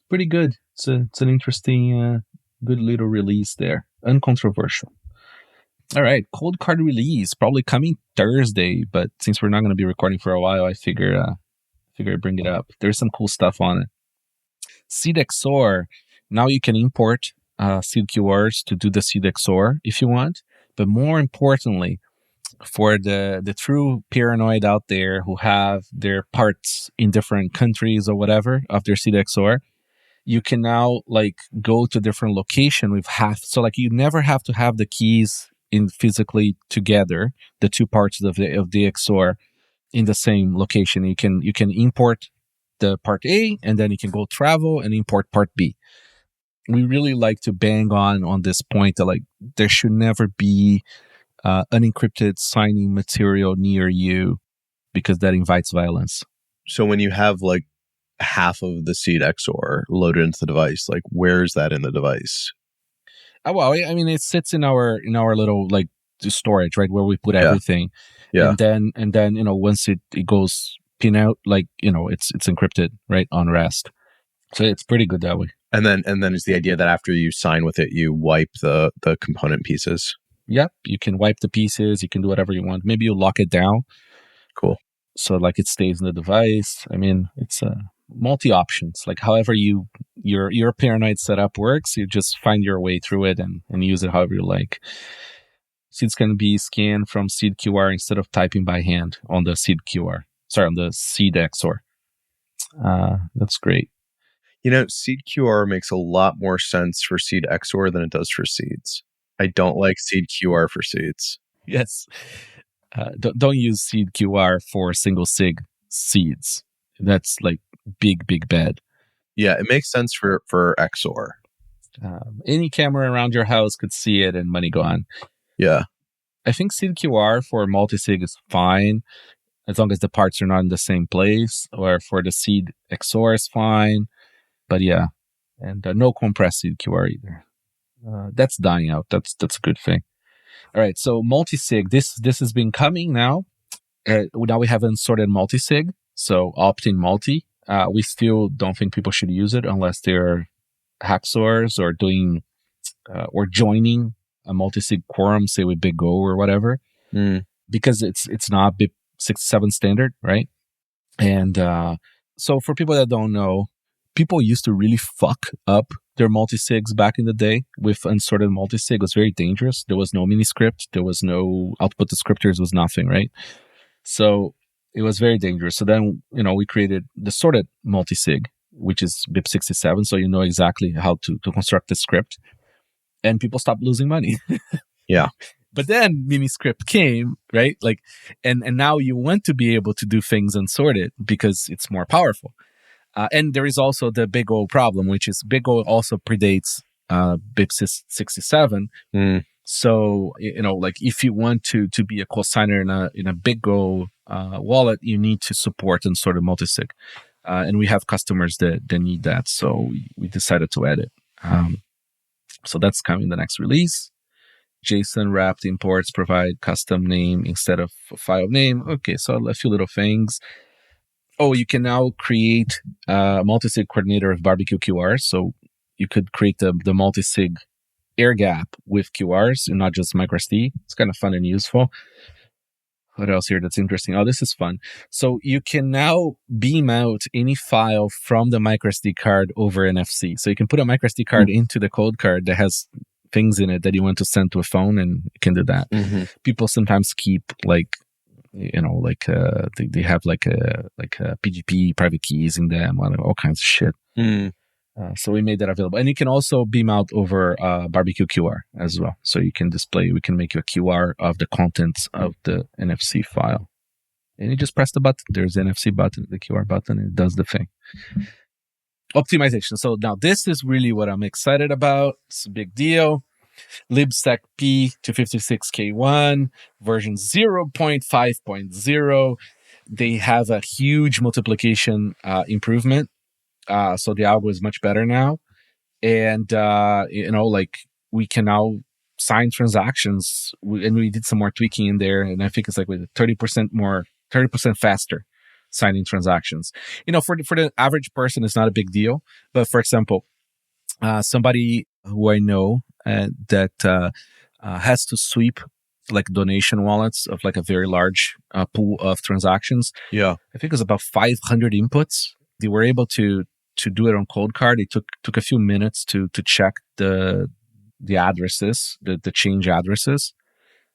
Pretty good. It's an interesting, good little release there. Uncontroversial. All right, COLDCARD release probably coming Thursday, but since we're not going to be recording for a while, I figure I'd bring it up. There's some cool stuff on it. SeedXOR. Now you can import seed QRs to do the SeedXOR if you want, but more importantly, for the true paranoid out there who have their parts in different countries or whatever of their SeedXOR, you can now like go to different location with half. So like you never have to have the keys in physically together, the two parts of the XOR in the same location. You can import the part A, and then you can go travel and import part B. We really like to bang on this point that like there should never be unencrypted signing material near you, because that invites violence. So when you have like half of the seed XOR loaded into the device, like where is that in the device? Well, I mean, it sits in our little like storage, right, where we put everything. Yeah. And then once it goes pin out, like it's encrypted right on rest. So it's pretty good that way. And then is the idea that after you sign with it, you wipe the component pieces? Yep, you can wipe the pieces. You can do whatever you want. Maybe you lock it down. Cool. So like it stays in the device. I mean, it's multi options. Like however your paranoid setup works, you just find your way through it and use it however you like. Seeds can be scanned from seed QR instead of typing by hand on the seed QR. Sorry, on the seed XOR. That's great. Seed QR makes a lot more sense for seed XOR than it does for seeds. I don't like seed QR for seeds. Yes. Don't use seed QR for single sig seeds. That's like big bad. Yeah, it makes sense for XOR. Any camera around your house could see it and money gone. Yeah. I think seed QR for multi-sig is fine as long as the parts are not in the same place, or for the seed XOR is fine. But yeah, and no compressed seed QR either. That's dying out. That's a good thing. All right, so multi-sig, this has been coming now. Now we have unsorted multi-sig, so opt-in multi. We still don't think people should use it unless they're hacksaws or doing or joining a multi-sig quorum, say with Big Go or whatever, because it's not BIP 67 standard, right? And so for people that don't know, people used to really fuck up their multisigs back in the day with unsorted multisig. It was very dangerous. There was no miniscript. There was no output descriptors. Was nothing, right? So it was very dangerous. So then, we created the sorted multisig, which is BIP67. So you know exactly how to construct the script. And people stopped losing money. Yeah. But then miniscript came, right? Like, and now you want to be able to do things unsorted because it's more powerful. And there is also the big O problem, which is big O also predates BIP67. So, like if you want to be a cosigner in a big O wallet, you need to support unsorted multisig. And we have customers that need that. So we decided to add it. So that's coming the next release. JSON wrapped imports provide custom name instead of file name. Okay, so a few little things. Oh, you can now create a multisig coordinator of barbecue QRs. So you could create the multisig air gap with QRs and not just microSD. It's kind of fun and useful. What else here that's interesting? Oh, this is fun. So you can now beam out any file from the microSD card over NFC. So you can put a microSD card into the cold card that has things in it that you want to send to a phone, and you can do that. People sometimes keep they have like a PGP private keys in them, all kinds of shit. So we made that available, and you can also beam out over barbecue QR as well. So you can we can make you a QR of the contents of the NFC file, and you just press the button. There's the NFC button, the QR button, and it does the thing. Optimization. So now this is really what I'm excited about. It's a big deal. libsec P 256K1 version 0.5.0. They have a huge multiplication improvement. So the algo is much better now. And, we can now sign transactions, and we did some more tweaking in there. And I think it's like with 30% faster signing transactions. For the average person, it's not a big deal. But for example, somebody who I know that has to sweep like donation wallets of like a very large pool of transactions. Yeah. I think it was about 500 inputs. They were able to do it on COLDCARD. It took a few minutes to check the addresses, the change addresses.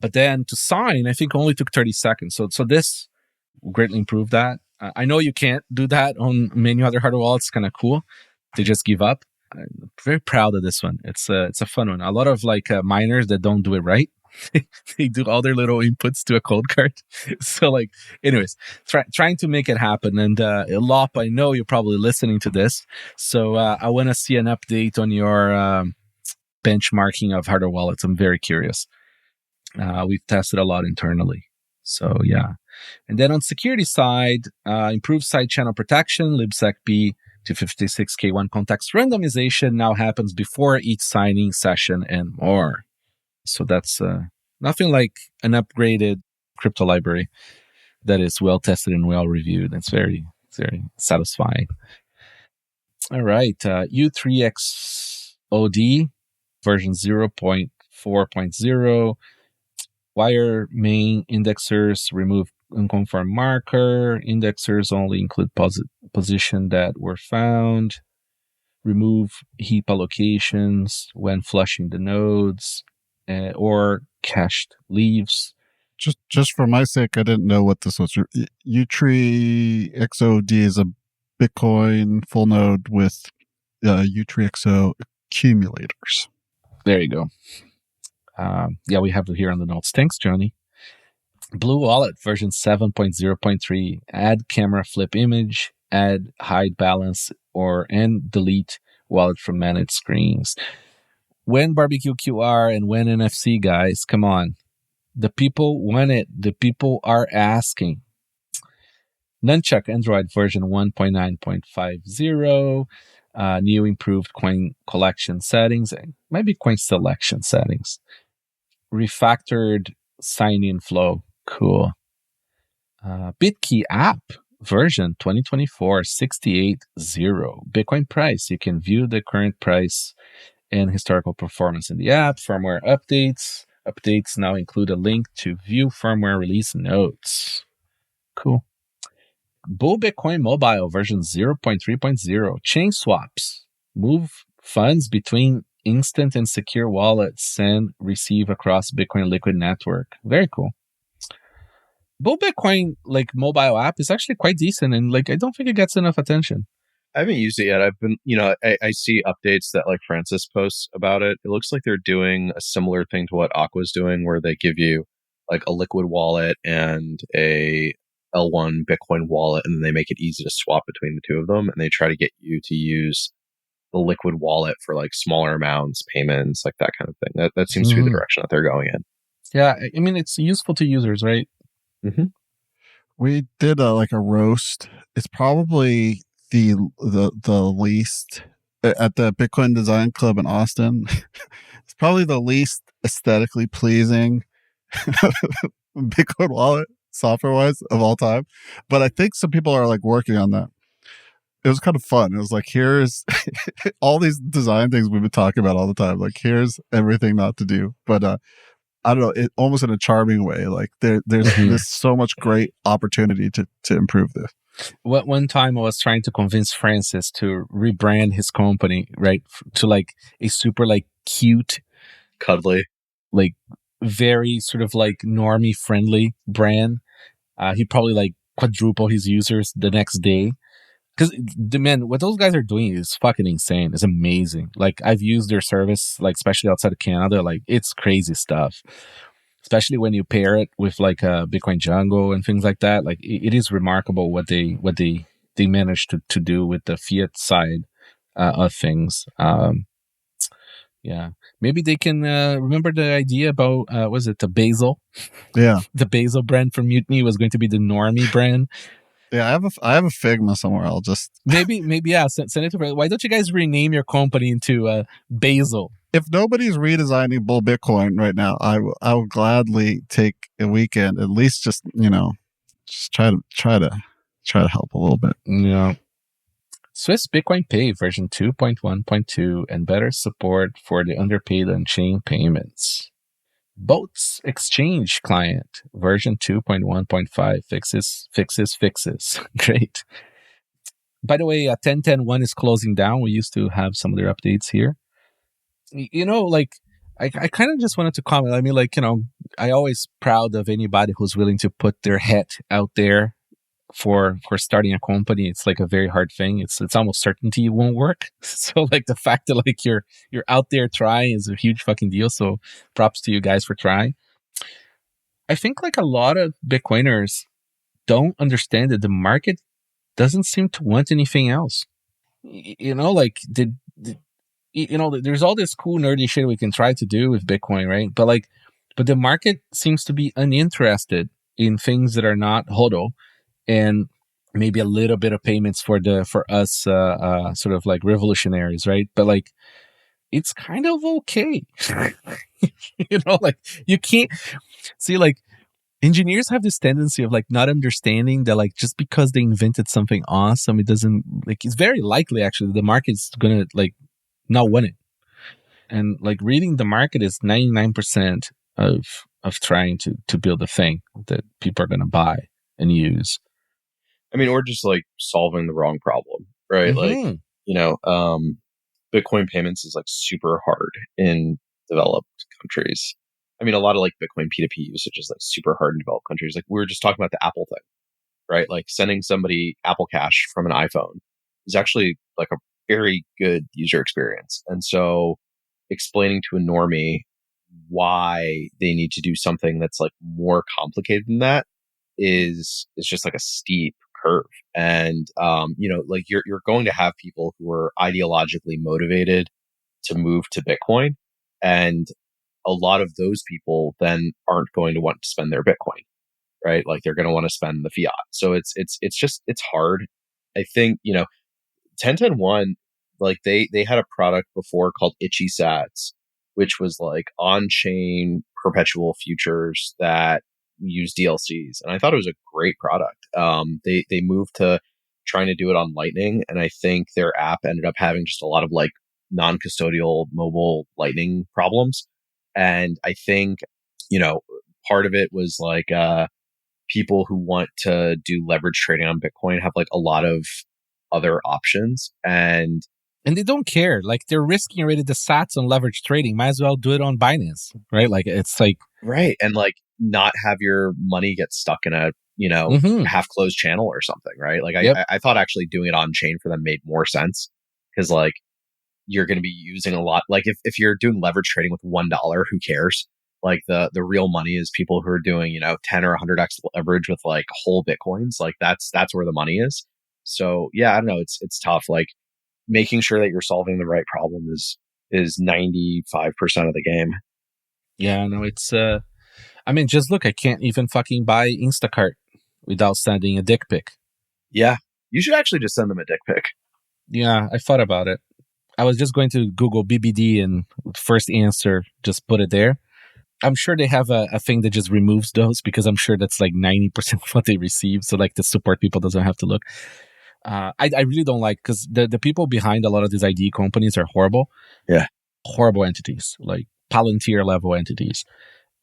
But then to sign, I think only took 30 seconds. So this greatly improved that. I know you can't do that on many other hardware wallets. It's kind of cool. They just give up. I'm very proud of this one. It's a fun one. A lot of miners that don't do it right. They do all their little inputs to a COLDCARD. So anyways, trying to make it happen. And Lop, I know you're probably listening to this. So I want to see an update on your benchmarking of hardware wallets. I'm very curious. We've tested a lot internally. So yeah. And then on security side, improved side channel protection, libsec P 256K1 context randomization now happens before each signing session and more. So that's nothing like an upgraded crypto library that is well tested and well reviewed. That's very, very satisfying. All right. Utreexod version 0.4.0. Wire main indexers remove unconfirmed marker. Indexers only include position that were found. Remove heap allocations when flushing the nodes. Or cached leaves. Just for my sake, I didn't know what this was. Utreexod is a Bitcoin full node with Utreexod accumulators. There you go. We have it here on the notes. Thanks, Johnny. BlueWallet version 7.0.3. Add camera flip image. Add hide balance and delete wallet from managed screens. When barbecue QR and when NFC, guys, come on. The people want it. The people are asking. Nunchuk Android version 1.9.50. New improved coin collection settings. Maybe coin selection settings. Refactored sign-in flow. Cool. Bitkey App version 2024 68.0. Bitcoin price. You can view the current price and historical performance in the app. Firmware updates. Updates now include a link to view firmware release notes. Cool. Bullbitcoin-mobile version 0.3.0. Chain swaps. Move funds between instant and secure wallets send, receive across Bitcoin Liquid network. Very cool. Bullbitcoin mobile app is actually quite decent, and I don't think it gets enough attention. I haven't used it yet. I've been, I see updates that Francis posts about it. It looks like they're doing a similar thing to what Aqua's doing, where they give you a liquid wallet and a L1 Bitcoin wallet, and then they make it easy to swap between the two of them. And they try to get you to use the liquid wallet for smaller amounts, payments, that kind of thing. That seems to be the direction that they're going in. Yeah, I mean, it's useful to users, right? Mm-hmm. We did a roast. It's probably the least at the Bitcoin Design Club in Austin. It's probably the least aesthetically pleasing Bitcoin wallet software wise of all time. But I think some people are working on that. It was kind of fun. It was here's all these design things we've been talking about all the time. Here's everything not to do. But I don't know, it almost in a charming way. There's so much great opportunity to improve this. One time I was trying to convince Francis to rebrand his company, right, to a super cute, cuddly, very sort of normie friendly brand. He'd probably quadruple his users the next day. Because what those guys are doing is fucking insane. It's amazing. I've used their service, especially outside of Canada. It's crazy stuff. Especially when you pair it with a Bitcoin Jungle and things like that. It is remarkable what they managed to do with the fiat side of things. Yeah, maybe they can remember the idea about was it the Basil? Yeah, the Basil brand from Mutiny was going to be the normie brand. Yeah, I have a Figma somewhere. I'll just maybe yeah. Send it to. Why don't you guys rename your company into Basil? If nobody's redesigning Bull Bitcoin right now, I will gladly take a weekend, at least just try to help a little bit. Yeah. SwissBitcoinPay version 2.1.2 and better support for the underpaid on-chain payments. BoltzExchange client version 2.1.5 fixes. Great. By the way, 10.10.1 is closing down. We used to have some of their updates here. I kind of just wanted to comment. I mean, I always proud of anybody who's willing to put their head out there for starting a company. It's a very hard thing. It's almost certainty it won't work. So the fact that you're out there trying is a huge fucking deal. So props to you guys for trying. I think a lot of Bitcoiners don't understand that the market doesn't seem to want anything else. There's all this cool nerdy shit we can try to do with Bitcoin, right? But the market seems to be uninterested in things that are not HODL and maybe a little bit of payments for us sort of revolutionaries, right? But it's kind of okay. You can't see engineers have this tendency of not understanding that just because they invented something awesome, it doesn't it's very likely actually the market's gonna not want it. And reading the market is 99% of trying to build a thing that people are gonna buy and use. I mean, or just solving the wrong problem, right? Mm-hmm. Bitcoin payments is super hard in developed countries. I mean, a lot of Bitcoin P2P usage is super hard in developed countries. We were just talking about the Apple thing, right? Sending somebody Apple Cash from an iPhone is actually a very good user experience. And so explaining to a normie why they need to do something that's more complicated than that is just a steep curve. And you're going to have people who are ideologically motivated to move to Bitcoin, and a lot of those people then aren't going to want to spend their Bitcoin, right? They're going to want to spend the fiat. So it's hard. I think 10.10.1, they had a product before called Itchy Sats, which was on-chain perpetual futures that use DLCs, and I thought it was a great product. They moved to trying to do it on Lightning, and I think their app ended up having just a lot of non-custodial mobile Lightning problems. And I think part of it was people who want to do leverage trading on Bitcoin have a lot of other options, and And they don't care. Like, they're risking already the sats on leverage trading. Might as well do it on Binance, right? Like, it's like... Right. And like not have your money get stuck in a, half closed channel or something, right? Like I thought actually doing it on chain for them made more sense because like you're going to be using a lot. Like if you're doing leverage trading with $1, who cares? Like the real money is people who are doing, 10 or 100x leverage with like whole Bitcoins. Like that's where the money is. So yeah, I don't know. It's tough. Like making sure that you're solving the right problem is 95% of the game. Yeah, no, it's... I mean, just look, I can't even fucking buy Instacart without sending a dick pic. Yeah. You should actually just send them a dick pic. Yeah, I thought about it. I was just going to Google BBD and first answer, just put it there. I'm sure they have a thing that just removes those because I'm sure that's like 90% of what they receive. So like the support people doesn't have to look. I really don't like, because the people behind a lot of these ID companies are horrible. Yeah. Horrible entities, like Palantir level entities.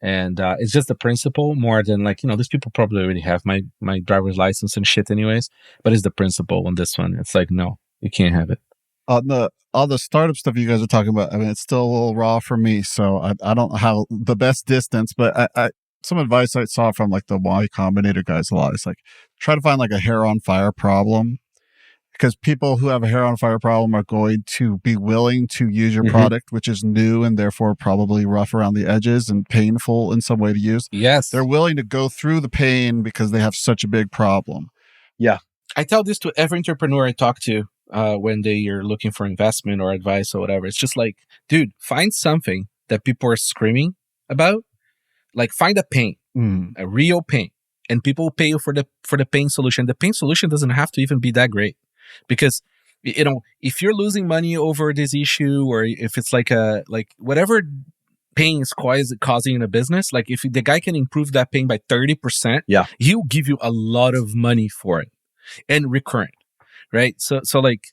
And it's just the principle more than like, these people probably already have my driver's license and shit anyways. But it's the principle on this one. It's like, no, you can't have it. All the startup stuff you guys are talking about, I mean, it's still a little raw for me. So I don't have the best distance, but I some advice I saw from like the Y Combinator guys a lot. It's like, try to find like a hair on fire problem. Because people who have a hair on fire problem are going to be willing to use your product, which is new and therefore probably rough around the edges and painful in some way to use. Yes. They're willing to go through the pain because they have such a big problem. Yeah. I tell this to every entrepreneur I talk to when they are looking for investment or advice or whatever. It's just like, dude, find something that people are screaming about. Like, find a pain, a real pain. And people will pay you for the pain solution. The pain solution doesn't have to even be that great. Because, if you're losing money over this issue, or if it's like whatever pain is causing in a business, like if the guy can improve that pain by 30%, he'll give you a lot of money for it and recurrent, right? So like,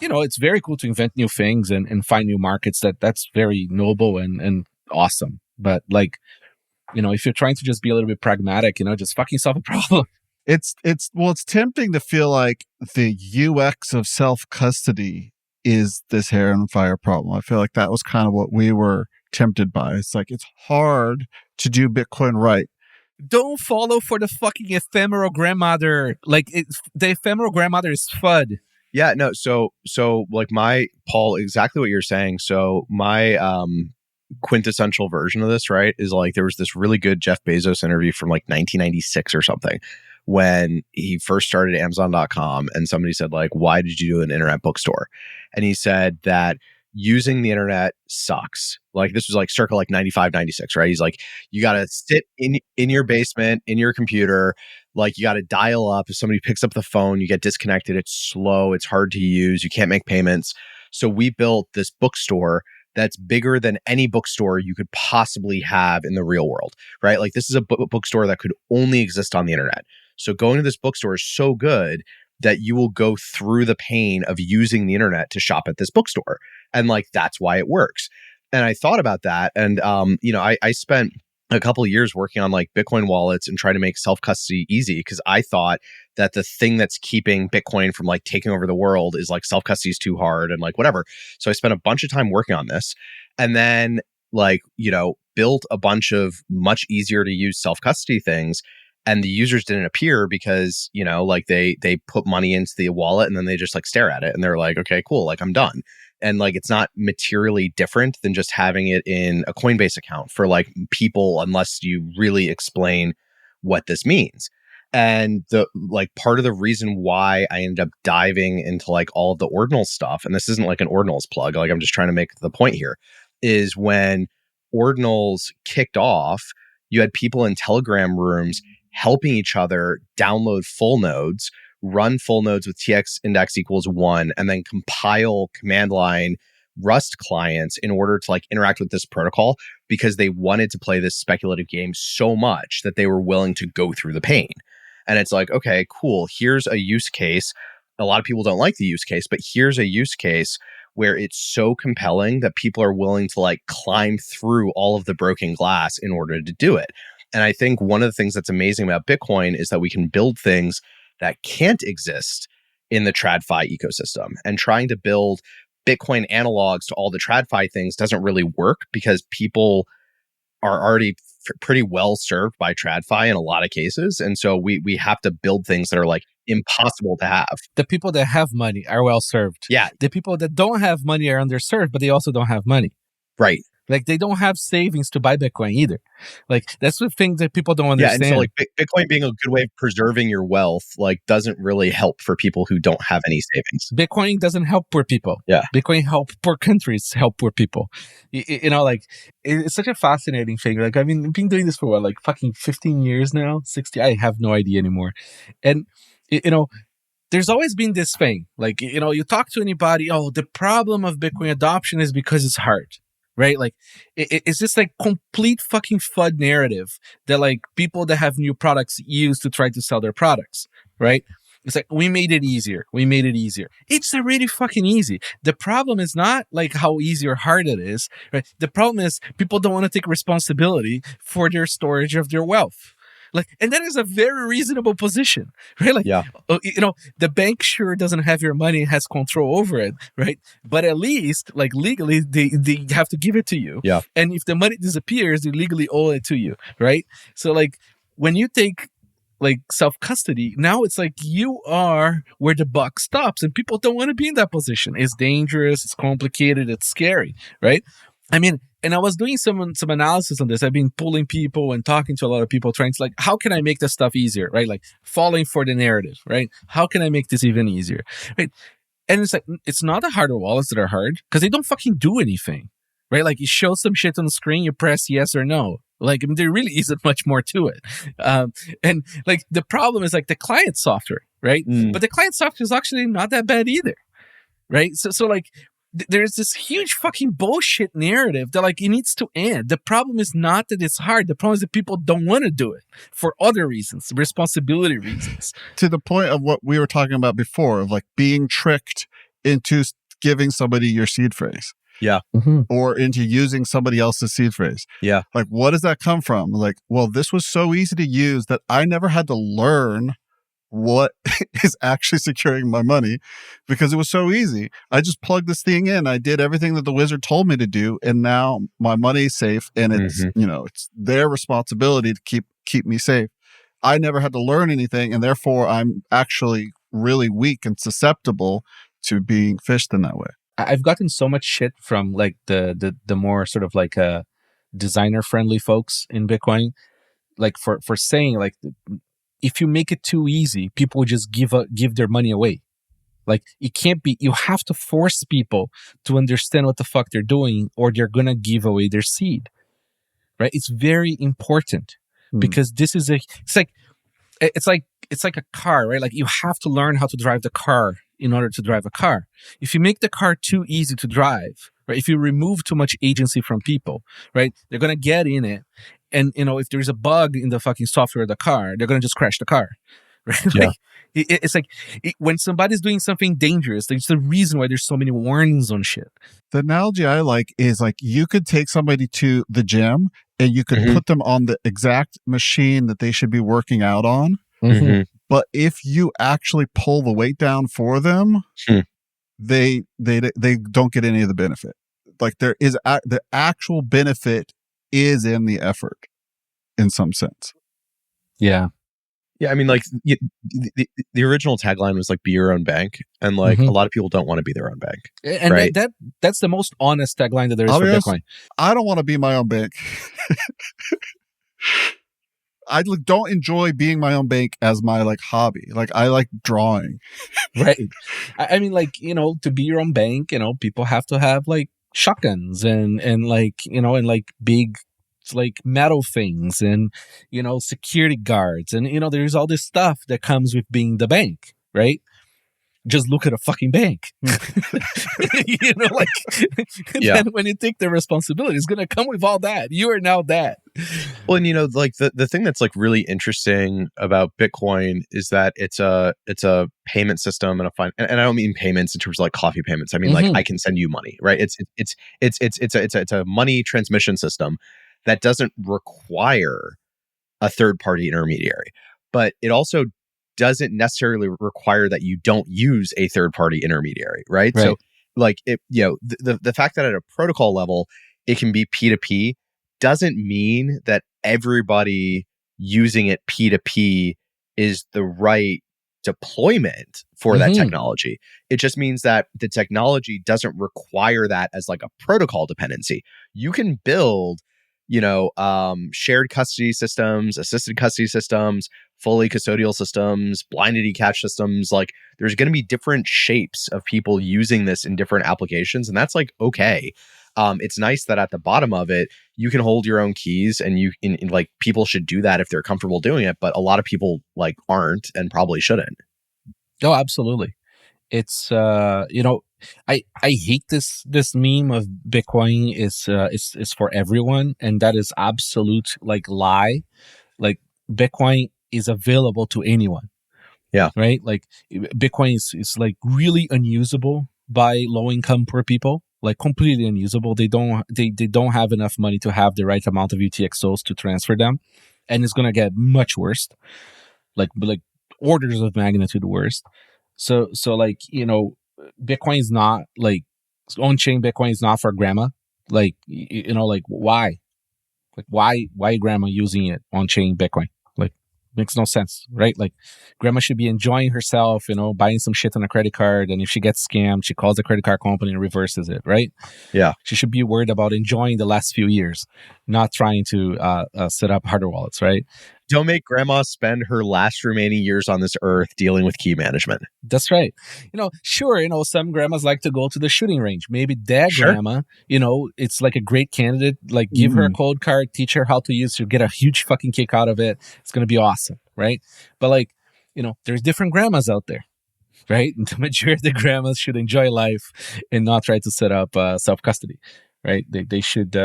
it's very cool to invent new things and find new markets. That's very noble and awesome. But like, if you're trying to just be a little bit pragmatic, just fucking solve a problem. It's tempting to feel like the UX of self-custody is this hair on fire problem. I feel like that was kind of what we were tempted by. It's like, it's hard to do Bitcoin right. Don't follow for the fucking ephemeral grandmother. Like, the ephemeral grandmother is FUD. Yeah, no. So like Paul, exactly what you're saying. So my quintessential version of this, right, is like there was this really good Jeff Bezos interview from like 1996 or something, when he first started Amazon.com, and somebody said like, why did you do an internet bookstore? And he said that using the internet sucks. Like, this was like circa like 95, 96, right? He's like, you got to sit in your basement, in your computer. Like, you got to dial up. If somebody picks up the phone, you get disconnected. It's slow. It's hard to use. You can't make payments. So we built this bookstore that's bigger than any bookstore you could possibly have in the real world, right? Like, this is a bookstore that could only exist on the internet. So going to this bookstore is so good that you will go through the pain of using the internet to shop at this bookstore. And like, that's why it works. And I thought about that. And, I spent a couple of years working on like Bitcoin wallets and trying to make self-custody easy, because I thought that the thing that's keeping Bitcoin from like taking over the world is like self-custody is too hard and like whatever. So I spent a bunch of time working on this, and then like, built a bunch of much easier to use self-custody things. And the users didn't appear because, like they put money into the wallet and then they just like stare at it and they're like, okay, cool, like I'm done. And like, it's not materially different than just having it in a Coinbase account for like people, unless you really explain what this means. And the like part of the reason why I ended up diving into like all of the ordinal stuff, and this isn't like an ordinals plug, like I'm just trying to make the point here, is when ordinals kicked off, you had people in Telegram rooms helping each other download full nodes, run full nodes with TX index equals 1, and then compile command line Rust clients in order to like interact with this protocol, because they wanted to play this speculative game so much that they were willing to go through the pain. And it's like, okay, cool. Here's a use case. A lot of people don't like the use case, but here's a use case where it's so compelling that people are willing to like climb through all of the broken glass in order to do it. And I think one of the things that's amazing about Bitcoin is that we can build things that can't exist in the TradFi ecosystem, and trying to build Bitcoin analogs to all the TradFi things doesn't really work because people are already pretty well served by TradFi in a lot of cases. And so we have to build things that are like impossible to have. The people that have money are well served. Yeah. The people that don't have money are underserved, but they also don't have money. Right. Like they don't have savings to buy Bitcoin either. Like that's the thing that people don't understand. Yeah, and so like Bitcoin being a good way of preserving your wealth, like doesn't really help for people who don't have any savings. Bitcoin doesn't help poor people. Yeah. Bitcoin help poor countries help poor people. You know, like it's such a fascinating thing. Like I mean, I've been doing this for what, like fucking 15 years now, 60. I have no idea anymore. And you know, there's always been this thing. Like you know, you talk to anybody, oh, the problem of Bitcoin adoption is because it's hard. Right? Like, it's just like complete fucking FUD narrative that like people that have new products use to try to sell their products. Right? It's like, we made it easier. We made it easier. It's already fucking easy. The problem is not like how easy or hard it is. Right? The problem is people don't want to take responsibility for their storage of their wealth. Like, and that is a very reasonable position, right? Like, yeah. You know, the bank sure doesn't have your money, has control over it, right? But at least, like legally, they have to give it to you. Yeah. And if the money disappears, they legally owe it to you, right? So, like, when you take like self-custody, now it's like you are where the buck stops, and people don't want to be in that position. It's dangerous, it's complicated, it's scary, right? I mean, and I was doing some analysis on this. I've been pulling people and talking to a lot of people, trying to like, how can I make this stuff easier, right? Like falling for the narrative, right? How can I make this even easier, right? And it's like, it's not the hardware wallets that are hard because they don't fucking do anything, right? Like you show some shit on the screen, you press yes or no. Like I mean, there really isn't much more to it. And like the problem is like the client software, right? But the client software is actually not that bad either, right? So like, there's this huge fucking bullshit narrative that like it needs to end. The problem is not that it's hard. The problem is that people don't want to do it for other reasons, responsibility reasons. To the point of what we were talking about before, of like being tricked into giving somebody your seed phrase. Yeah. Or into using somebody else's seed phrase. Yeah. Like, what does that come from? Like, well, this was so easy to use that I never had to learn what is actually securing my money because it was so easy. I just plugged this thing in. I did everything that the wizard told me to do. And now my money is safe, and it's, you know, it's their responsibility to keep me safe. I never had to learn anything. And therefore I'm actually really weak and susceptible to being phished in that way. I've gotten so much shit from like the more sort of like designer friendly folks in Bitcoin, like for saying like, if you make it too easy, people will just give their money away. Like it can't be, you have to force people to understand what the fuck they're doing, or they're going to give away their seed, right? It's very important because this is it's like a car, right? Like you have to learn how to drive the car in order to drive a car. If you make the car too easy to drive, right? If you remove too much agency from people, right? They're going to get in it. And, you know, if there's a bug in the fucking software of the car, they're going to just crash the car, right? Yeah. Like, it's like when somebody's doing something dangerous, there's the reason why there's so many warnings on shit. The analogy I like is like you could take somebody to the gym and you could put them on the exact machine that they should be working out on. But if you actually pull the weight down for them, they don't get any of the benefit. Like there is the actual benefit is in the effort in some sense. Yeah. Yeah. I mean, like the original tagline was like, be your own bank. And like a lot of people don't want to be their own bank. And right? that's the most honest tagline that there is for Bitcoin. I don't want to be my own bank. I don't enjoy being my own bank as my like hobby. Like I like drawing. Right. I mean, like, you know, to be your own bank, you know, people have to have like shotguns and like, you know, and like big like metal things and, you know, security guards. And, you know, there's all this stuff that comes with being the bank, right? Just look at a fucking bank. You know, like, then when you take the responsibility, it's going to come with all that. You are now that. Well, and you know, like the thing that's like really interesting about Bitcoin is that it's a payment system and and I don't mean payments in terms of like coffee payments. I mean like I can send you money, right? It's a money transmission system that doesn't require a third party intermediary, but it also doesn't necessarily require that you don't use a third party intermediary, right? So like it, the fact that at a protocol level it can be P2P doesn't mean that everybody using it P2P is the right deployment for that technology. It just means that the technology doesn't require that as like a protocol dependency. You can build, shared custody systems, assisted custody systems, fully custodial systems, blind ID catch systems. Like there's going to be different shapes of people using this in different applications. And that's like, okay. It's nice that at the bottom of it, you can hold your own keys and like people should do that if they're comfortable doing it. But a lot of people like aren't and probably shouldn't. Oh, absolutely. It's, I hate this meme of Bitcoin is for everyone. And that is absolute like lie. Like Bitcoin is available to anyone. Yeah. Right. Like Bitcoin is like really unusable by low income poor people, like completely unusable. They don't have enough money to have the right amount of UTXOs to transfer them. And it's going to get much worse, like orders of magnitude worse. So like, Bitcoin is not like on-chain Bitcoin is not for grandma. Like, like why? Like why grandma using it on-chain Bitcoin? Like makes no sense, right? Like grandma should be enjoying herself, buying some shit on a credit card. And if she gets scammed, she calls the credit card company and reverses it, right? Yeah. She should be worried about enjoying the last few years, not trying to set up hardware wallets, right? Don't make grandma spend her last remaining years on this earth dealing with key management. That's right. Sure, some grandmas like to go to the shooting range. Maybe that grandma, it's like a great candidate. Like give her a cold card, teach her how to use it, get a huge fucking kick out of it. It's going to be awesome, right? But like, there's different grandmas out there, right? And the majority of the grandmas should enjoy life and not try to set up self-custody, right? They should,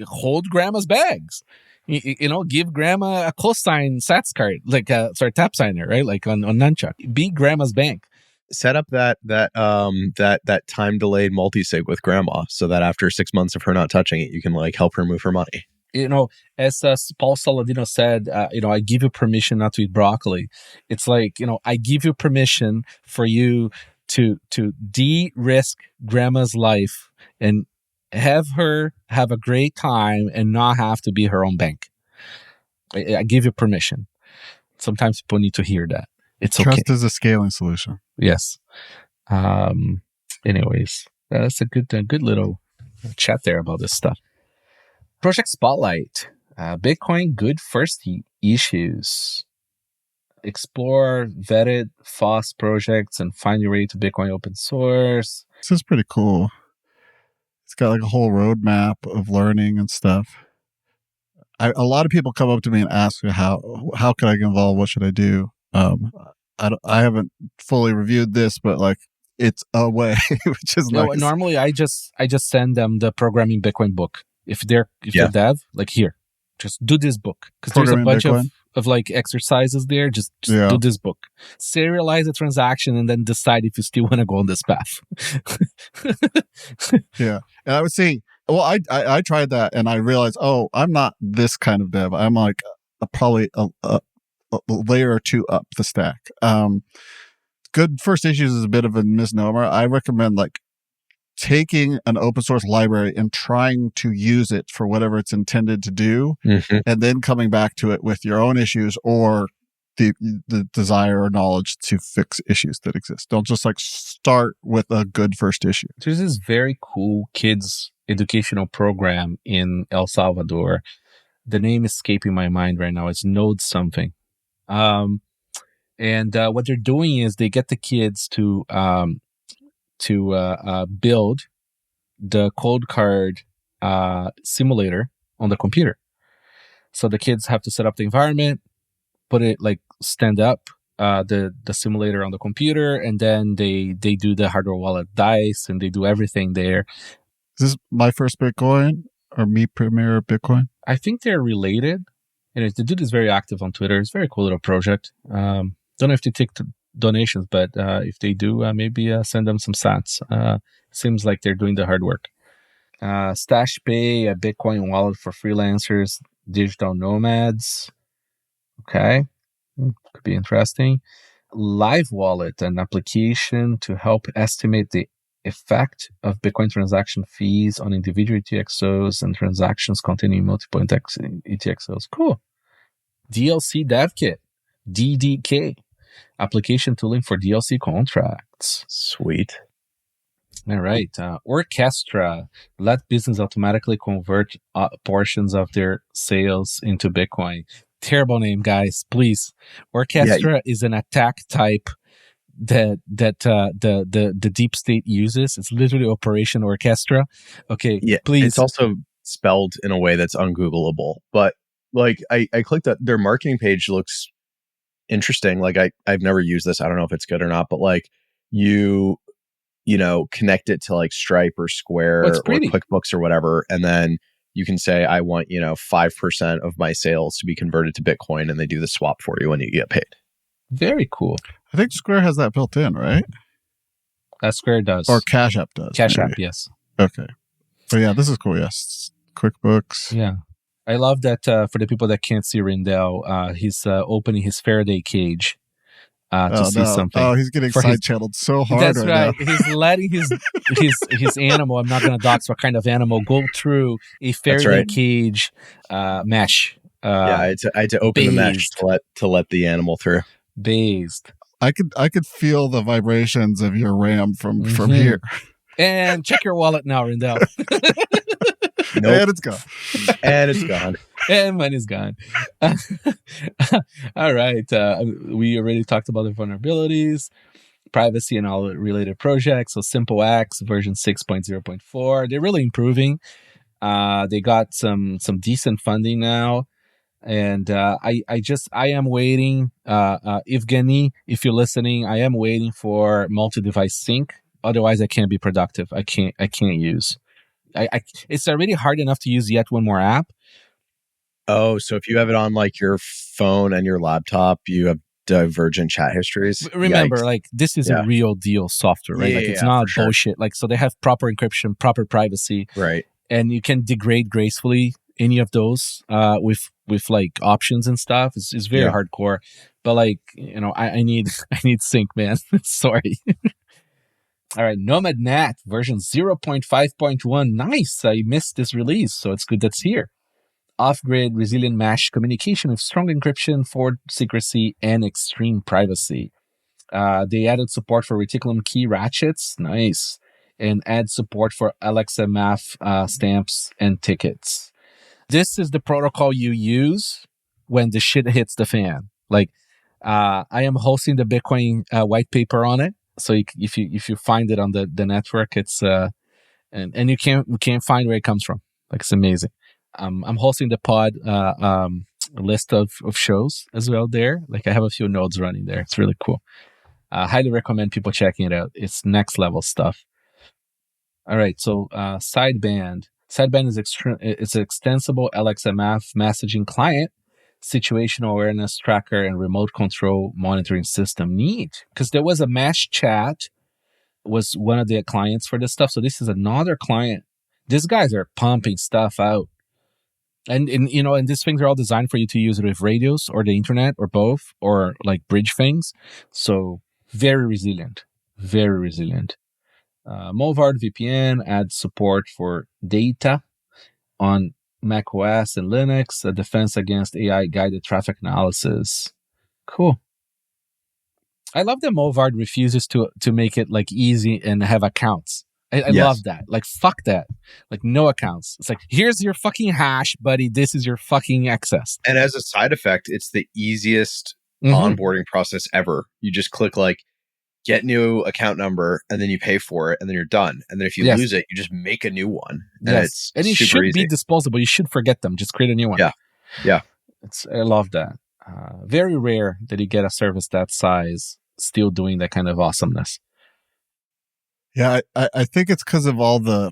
hold grandma's bags. Give grandma a cosign sats card, like tap signer, right? Like on Nunchuk. Be grandma's bank. Set up that time delayed multi-sig with grandma so that after 6 months of her not touching it, you can like help her move her money. As Paul Saladino said, I give you permission not to eat broccoli. It's like, I give you permission for you to de-risk grandma's life and have her have a great time and not have to be her own bank. I give you permission. Sometimes people need to hear that. It's Trust okay. is a scaling solution. Yes. Anyways, that's a good little chat there about this stuff. Project Spotlight. Bitcoin good first issues. Explore vetted FOSS projects and find your way to Bitcoin open source. This is pretty cool. It's got like a whole roadmap of learning and stuff. A lot of people come up to me and ask me how can I get involved? What should I do? I haven't fully reviewed this, but like it's a way, which is nice. Normally, I just send them the Programming Bitcoin book. If they're dev, like here, just do this book because there's a bunch of like exercises there. Just do this book, serialize the transaction, and then decide if you still want to go on this path. Yeah, and I would say, well, I tried that and I realized, oh, I'm not this kind of dev. I'm like probably a layer or two up the stack. Good first issues is a bit of a misnomer. I recommend like taking an open source library and trying to use it for whatever it's intended to do, and then coming back to it with your own issues or the desire or knowledge to fix issues that exist. Don't just like start with a good first issue. There's this very cool kids educational program in El Salvador. The name is escaping my mind right now. It's Node something. And what they're doing is they get the kids to build the COLDCARD simulator on the computer. So the kids have to set up the environment, put it like stand up the simulator on the computer, and then they do the hardware wallet dice and they do everything there. Is this My First Bitcoin or Me Premier Bitcoin? I think they're related. And the dude is very active on Twitter. It's a very cool little project. Don't know if they take donations, but if they do, maybe send them some sats. Seems like they're doing the hard work. StashPay, a Bitcoin wallet for freelancers, digital nomads. Okay. Could be interesting. LiveWallet, an application to help estimate the effect of Bitcoin transaction fees on individual UTXOs and transactions containing multiple UTXOs. Cool. DLC Dev Kit, DDK, application tooling for DLC contracts. Sweet. All right. Orqestra, let business automatically convert portions of their sales into Bitcoin. Terrible name, guys. Please. Orqestra is an attack type that the deep state uses. It's literally Operation Orqestra. Okay, please. It's also spelled in a way that's ungoogleable. But like I clicked that their marketing page looks interesting. Like I've never used this. I don't know if it's good or not, but like you connect it to like Stripe or Square or QuickBooks or whatever, and then you can say, I want 5% of my sales to be converted to Bitcoin, and they do the swap for you when you get paid. Very cool. I think Square has that built in, right? Square does. Or Cash App does. Cash App, yes. Okay. But yeah, this is cool. Yes. QuickBooks. Yeah. I love that for the people that can't see Rijndael, he's opening his Faraday cage to see something. Oh, he's getting side-channeled so hard. That's right. He's letting his animal, I'm not going to dox what kind of animal, go through a Faraday cage mesh. I had to open the mesh to let the animal through. Based. I could feel the vibrations of your RAM from here. And check your wallet now, Rijndael. Nope. And it's gone. And it's gone. And money's gone. All right. We already talked about the vulnerabilities, privacy, and all related projects. So SimpleX version 6.0.4. They're really improving. They got some decent funding now. And I am waiting. Evgeny, if you're listening, I am waiting for multi-device sync. Otherwise, I can't be productive. I can't use. It's already hard enough to use yet one more app. Oh, so if you have it on like your phone and your laptop, you have divergent chat histories. Remember, like this is a real deal software, right? Like it's not bullshit. Like so, they have proper encryption, proper privacy, right? And you can degrade gracefully any of those with like options and stuff. It's very hardcore, but like I need sync, man. Sorry. All right, NomadNet version 0.5.1. Nice. I missed this release, so it's good that's here. Off-grid resilient mesh communication with strong encryption, forward secrecy, and extreme privacy. They added support for reticulum key ratchets. Nice. And add support for LXMF stamps and tickets. This is the protocol you use when the shit hits the fan. Like, I am hosting the Bitcoin white paper on it. So if you find it on the network, it's and you can't find where it comes from. Like it's amazing. I'm hosting the pod list of shows as well there. Like I have a few nodes running there. It's really cool. Highly recommend people checking it out. It's next level stuff. All right, so Sideband. Sideband is it's an extensible LXMF messaging client, situational awareness tracker, and remote control monitoring system. Neat, because there was a mesh chat was one of the clients for this stuff. So this is another client. These guys are pumping stuff out, and these things are all designed for you to use it with radios or the internet or both, or like bridge things. So very resilient, very resilient. Mullvad VPN adds support for DAITA on macOS and Linux, a defense against AI-guided traffic analysis. Cool. I love that Mullvad refuses to make it like easy and have accounts. I love that. Like, fuck that. Like, no accounts. It's like, here's your fucking hash, buddy. This is your fucking access. And as a side effect, it's the easiest onboarding process ever. You just click like, get new account number, and then you pay for it, and then you're done. And then if you lose it, you just make a new one. And it's and it should be disposable. You should forget them. Just create a new one. Yeah. I love that. Very rare that you get a service that size still doing that kind of awesomeness. Yeah, I think it's because of all the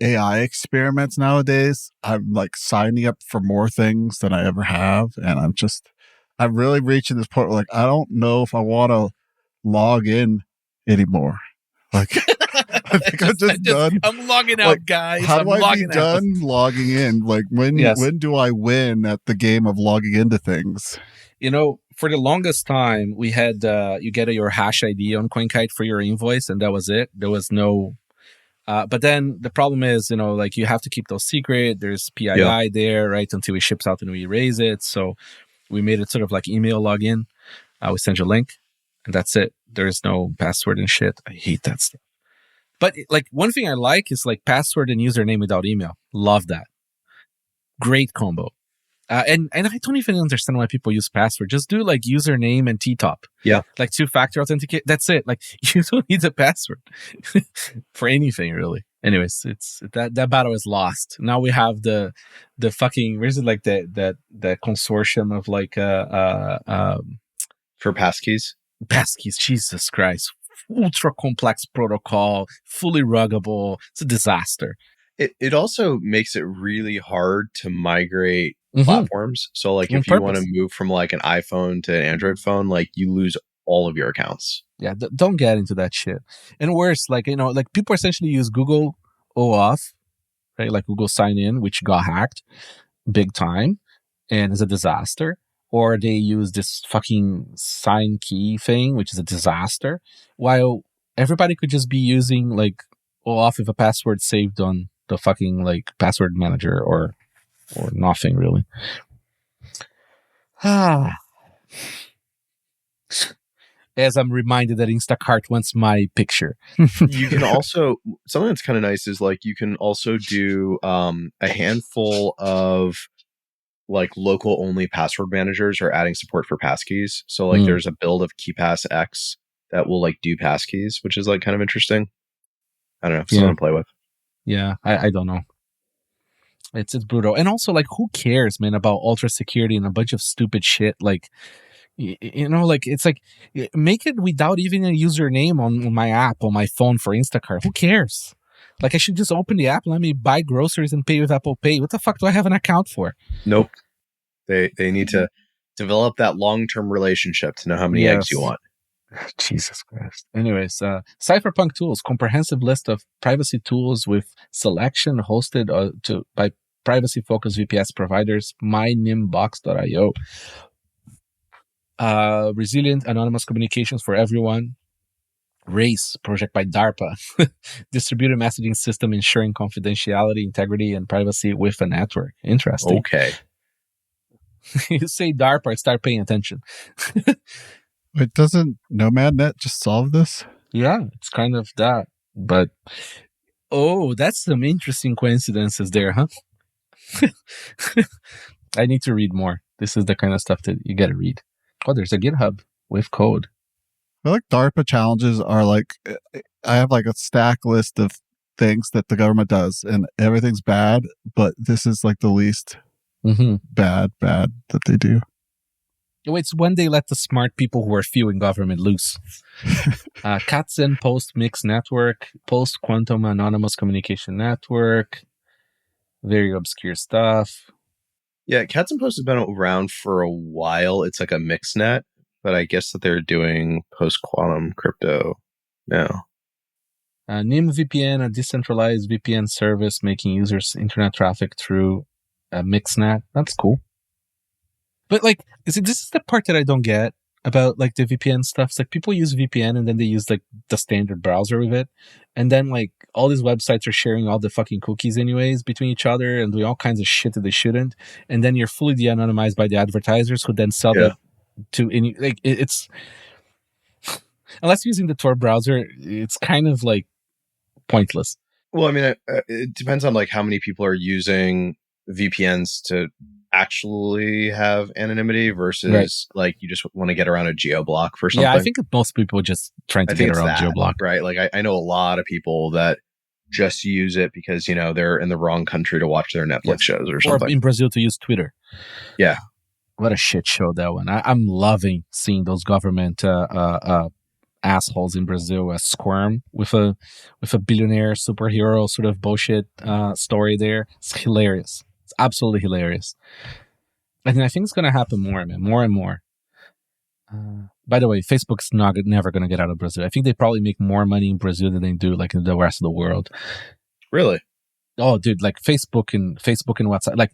AI experiments nowadays. I'm like signing up for more things than I ever have, and I'm really reaching this point where like I don't know if I want to log in anymore. Like I think I'm just done. I'm logging out, guys. How do I be done logging in? Like when do I win at the game of logging into things? For the longest time, we had you get your hash ID on Coinkite for your invoice, and that was it. There was no But then the problem is, like you have to keep those secret. There's PII there, right? Until it ships out and we erase it. So we made it sort of like email login. We send you a link and that's it. There's no password and shit. I hate that stuff. But like one thing I like is like password and username without email. Love that. Great combo. And I don't even understand why people use password. Just do like username and TTOP. Yeah. Like 2-factor authenticate. That's it. Like you don't need a password for anything really. Anyways, it's that battle is lost. Now we have the fucking, where's it, like that consortium of like for passkeys. Passkeys, Jesus Christ. Ultra complex protocol, fully ruggable. It's a disaster. It also makes it really hard to migrate platforms. So like if you want to move from like an iPhone to an Android phone, like you lose all of your accounts. Yeah, don't get into that shit. And worse, like, like people essentially use Google OAuth, right? Like Google Sign In, which got hacked big time and is a disaster. Or they use this fucking sign key thing, which is a disaster. While everybody could just be using like OAuth with a password saved on the fucking like password manager or nothing really. As I'm reminded that Instacart wants my picture. You can also, something that's kind of nice is like you can also do a handful of like local only password managers are adding support for passkeys. So like there's a build of KeePass X that will like do passkeys, which is like kind of interesting. I don't know, something to play with. Yeah, I don't know. It's brutal. And also like who cares, man, about ultra security and a bunch of stupid shit like like it's like make it without even a username on my app on my phone for Instacart. Who cares? Like I should just open the app, let me buy groceries and pay with Apple Pay. What the fuck do I have an account for? Nope. They need to develop that long-term relationship to know how many eggs you want. Jesus Christ. Anyways, Cypherpunk Tools, comprehensive list of privacy tools with selection hosted by privacy-focused VPS providers, mynimbox.io. Resilient anonymous communications for everyone. RACE, project by DARPA. Distributed messaging system ensuring confidentiality, integrity, and privacy with a network. Interesting. Okay. You say DARPA, I start paying attention. Wait, doesn't NomadNet just solve this? Yeah, it's kind of that. But, that's some interesting coincidences there, huh? I need to read more. This is the kind of stuff that you got to read. Oh, there's a GitHub with code. I feel like DARPA challenges are like, I have like a stack list of things that the government does and everything's bad, but this is like the least bad that they do. It's when they let the smart people who are few in government loose. Katzenpost Mix Network, Post Quantum Anonymous Communication Network, very obscure stuff. Yeah, Katzenpost has been around for a while. It's like a mixnet, but I guess that they're doing post-quantum crypto now. NymVPN, a decentralized VPN service making users internet traffic through a mixnet. That's cool. But like, this is the part that I don't get about like the VPN stuff. It's like people use VPN and then they use like the standard browser with it. And then like all these websites are sharing all the fucking cookies anyways between each other and doing all kinds of shit that they shouldn't. And then you're fully de-anonymized by the advertisers who then sell that to any, like it's, unless using the Tor browser, it's kind of like pointless. Well, I mean, it depends on like how many people are using VPNs to actually have anonymity versus like you just want to get around a geo block for something. Yeah, I think most people are just trying to get around geo block. Right. Like I know a lot of people that just use it because, you know, they're in the wrong country to watch their Netflix shows or something. Or in Brazil to use Twitter. Yeah. What a shit show that one. I'm loving seeing those government assholes in Brazil squirm with a billionaire superhero sort of bullshit story there. It's hilarious. It's absolutely hilarious. And I think it's going to happen more, man. More and more. By the way, Facebook's never going to get out of Brazil. I think they probably make more money in Brazil than they do like in the rest of the world. Really? Oh, dude, like Facebook and WhatsApp. Like,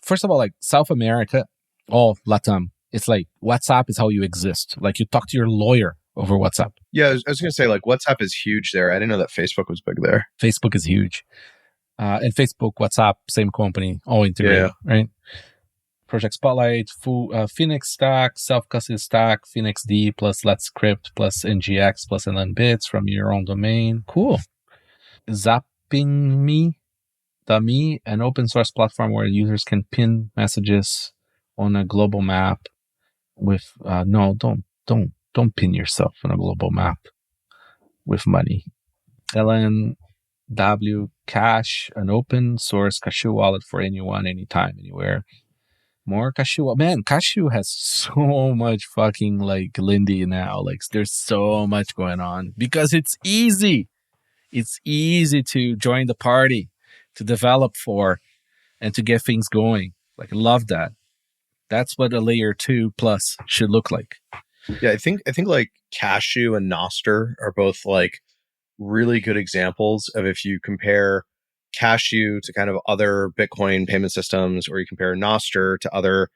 first of all, like South America, all LATAM, it's like WhatsApp is how you exist. Like you talk to your lawyer over WhatsApp. Yeah, I was going to say, like, WhatsApp is huge there. I didn't know that Facebook was big there. Facebook is huge. And Facebook, WhatsApp, same company, all integrated, right? Project Spotlight, full Phoenix stack, self-custody stack, Phoenix D plus Let's Script plus NGX plus LN bits from your own domain. Cool. ZappingMe, an open source platform where users can pin messages on a global map with no, don't pin yourself on a global map with money. LNW Cash, an open source Cashew wallet for anyone, anytime, anywhere. More Cashew. Man, Cashew has so much fucking like Lindy now. Like there's so much going on because it's easy. It's easy to join the party, to develop for, and to get things going. Like I love that. That's what a layer 2 plus should look like. Yeah, I think like Cashew and Nostr are both like really good examples of if you compare Cashew to kind of other Bitcoin payment systems, or you compare Nostr to other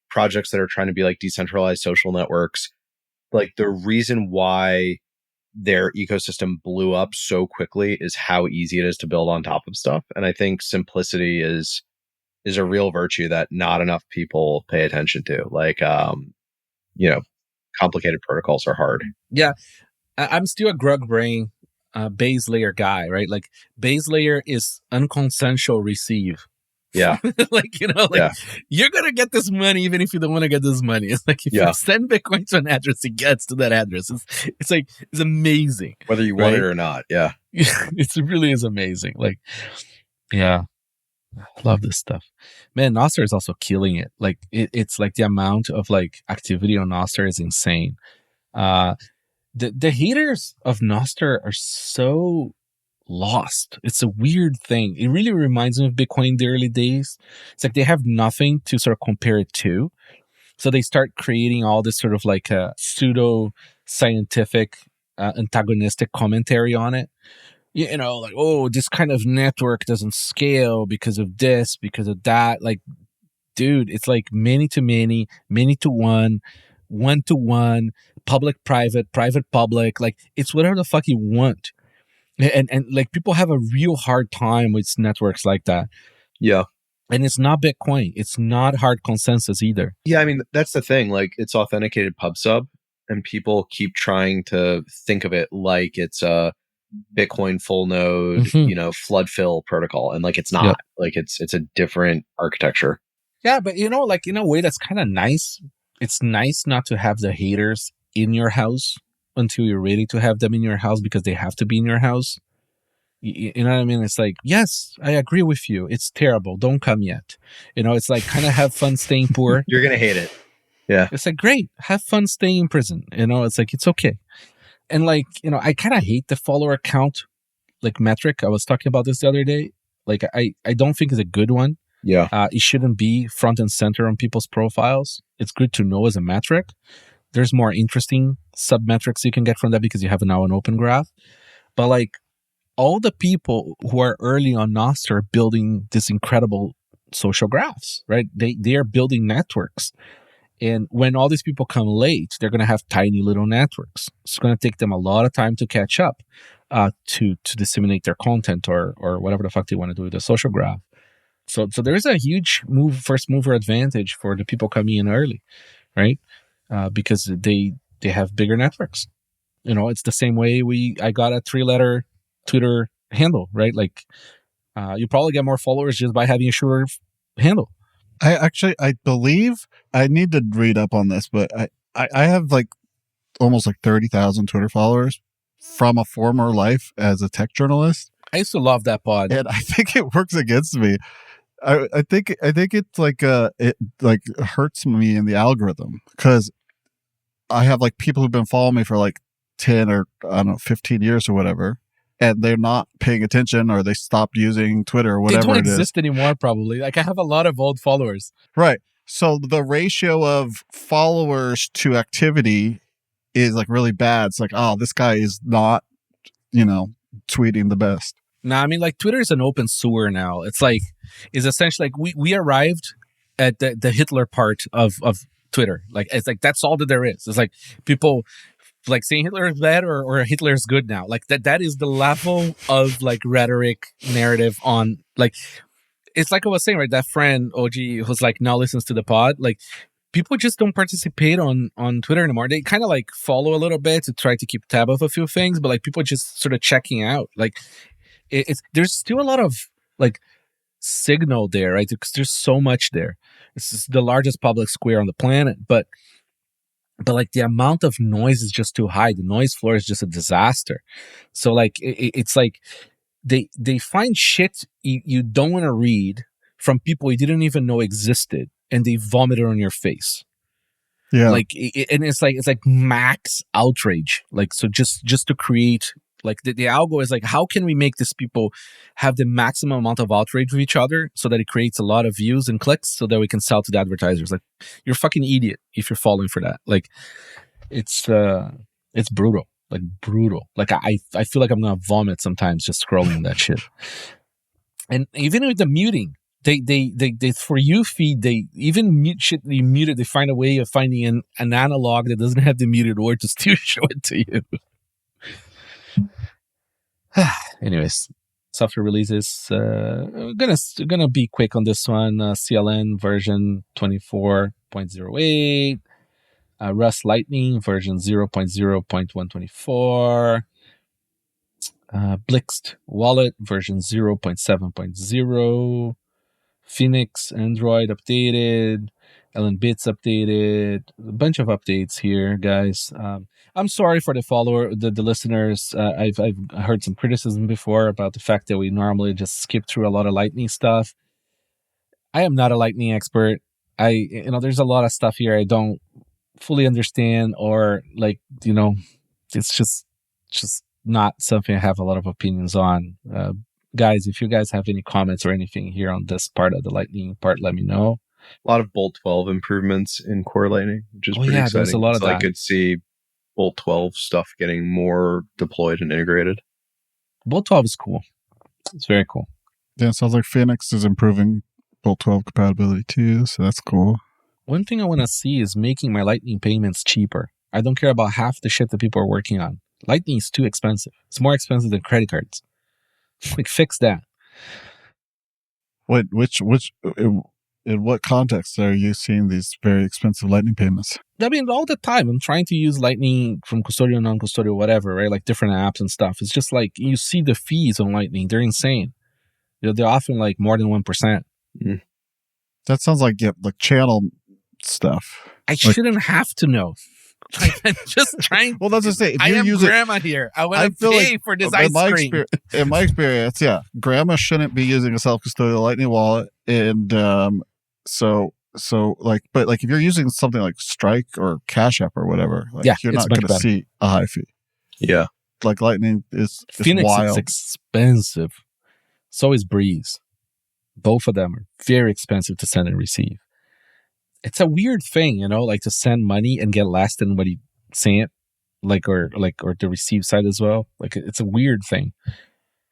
projects that are trying to be like decentralized social networks, like the reason why their ecosystem blew up so quickly is how easy it is to build on top of stuff. And I think simplicity is a real virtue that not enough people pay attention to. Like, complicated protocols are hard. Yeah. I'm still a Grug brain base layer guy, right? Like base layer is unconsensual receive. Yeah. You're going to get this money even if you don't want to get this money. It's like if you send Bitcoin to an address, it gets to that address. It's amazing. Whether you want it or not. Yeah. It really is amazing. Like, yeah. I love this stuff. Man, Nostr is also killing it. Like it's like the amount of like activity on Nostr is insane. The haters of Nostr are so lost. It's a weird thing. It really reminds me of Bitcoin in the early days. It's like they have nothing to sort of compare it to. So they start creating all this sort of like a pseudo scientific antagonistic commentary on it. Like, oh, this kind of network doesn't scale because of this, because of that. Like, dude, it's like many to many, many to one, one to one, public, private, private, public. Like, it's whatever the fuck you want. And like people have a real hard time with networks like that. Yeah. And it's not Bitcoin. It's not hard consensus either. Yeah, I mean, that's the thing. Like, it's authenticated pub sub, and people keep trying to think of it like it's a Bitcoin full node, flood fill protocol. And like, it's not. Yep. Like, it's a different architecture. Yeah, but like in a way that's kind of nice. It's nice not to have the haters in your house until you're ready to have them in your house because they have to be in your house. You know what I mean? It's like, yes, I agree with you. It's terrible. Don't come yet. It's like kind of have fun staying poor. You're going to hate it. Yeah. It's like, great. Have fun staying in prison. It's like, it's okay. And like, I kind of hate the follower count like metric. I was talking about this the other day. Like, I don't think it's a good one. Yeah. It shouldn't be front and center on people's profiles. It's good to know as a metric. There's more interesting sub-metrics you can get from that because you have now an open graph. But like all the people who are early on Nostr are building this incredible social graphs, right? They are building networks. And when all these people come late, they're going to have tiny little networks. It's going to take them a lot of time to catch up to disseminate their content or whatever the fuck they want to do with the social graph. So there's a huge first mover advantage for the people coming in early, right? Because they have bigger networks. It's the same way I got a 3-letter Twitter handle, right? Like you probably get more followers just by having a shorter handle. I believe I need to read up on this, but I have like almost like 30,000 Twitter followers from a former life as a tech journalist. I used to love that pod, and I think it works against me. I think it's like it like hurts me in the algorithm because I have like people who've been following me for like 10 or 15 years or whatever, and they're not paying attention or they stopped using Twitter or whatever. They don't exist anymore, probably. Like I have a lot of old followers. Right. So the ratio of followers to activity is like really bad. It's like, oh, this guy is not, tweeting the best. No, I mean, like Twitter is an open sewer now. It's essentially like we arrived at the Hitler part of Twitter. Like, it's like, that's all that there is. It's like people like saying Hitler is bad or Hitler is good now. Like that is the level of like rhetoric narrative on like, it's like I was saying, right? That friend OG who's like now listens to the pod, like people just don't participate on Twitter anymore. They kind of like follow a little bit to try to keep tab of a few things, but like people just sort of checking out. Like it's there's still a lot of like signal there, right? Because there's so much there. This is the largest public square on the planet, but like the amount of noise is just too high. The noise floor is just a disaster. So like it's like they find shit you don't want to read from people you didn't even know existed, and they vomit it on your face. Yeah, Like and it's like max outrage. Like so just to create like the algo is like, how can we make these people have the maximum amount of outrage with each other so that it creates a lot of views and clicks so that we can sell to the advertisers? Like you're a fucking idiot if you're falling for that. Like it's brutal. Like brutal. Like I feel like I'm gonna vomit sometimes just scrolling that shit. And even with the muting, they for you feed, they even mute shit you muted. They find a way of finding an analog that doesn't have the muted word to still show it to you. Anyways, software releases. Gonna be quick on this one. CLN version 24.08. Rust Lightning version 0.0.124. Blixt Wallet version 0.7.0. Phoenix Android updated. LNbits updated. A bunch of updates here, guys. I'm sorry for the listeners. I've heard some criticism before about the fact that we normally just skip through a lot of Lightning stuff. I am not a Lightning expert. There's a lot of stuff here I don't fully understand, or like, it's just not something I have a lot of opinions on. Guys, if you guys have any comments or anything here on this part of the Lightning part, let me know. A lot of Bolt 12 improvements in core Lightning, which is pretty exciting. There's a lot of that. I could see Bolt 12 stuff getting more deployed and integrated. Bolt 12 is cool. It's very cool. Yeah, it sounds like Phoenix is improving Bolt 12 compatibility too, so that's cool. One thing I want to see is making my Lightning payments cheaper. I don't care about half the shit that people are working on. Lightning is too expensive. It's more expensive than credit cards. Like, fix that. Wait, in what context are you seeing these very expensive Lightning payments? I mean, all the time. I'm trying to use Lightning from custodial, non-custodial, whatever, right? Like different apps and stuff. It's just like, you see the fees on Lightning. They're insane. They're often like more than 1%. Mm. That sounds like channel stuff. I shouldn't have to know. I'm just trying. Well, that's just say. I am grandma here. I want to pay for this ice cream. In my experience, yeah, grandma shouldn't be using a self-custodial Lightning wallet, and so but if you're using something like Strike or Cash App or whatever, you're not going to see a high fee. Yeah, like Lightning is Phoenix wild. Is expensive. So is Breeze. Both of them are very expensive to send and receive. It's a weird thing, like to send money and get less than what you sent, or the receive side as well. Like, it's a weird thing.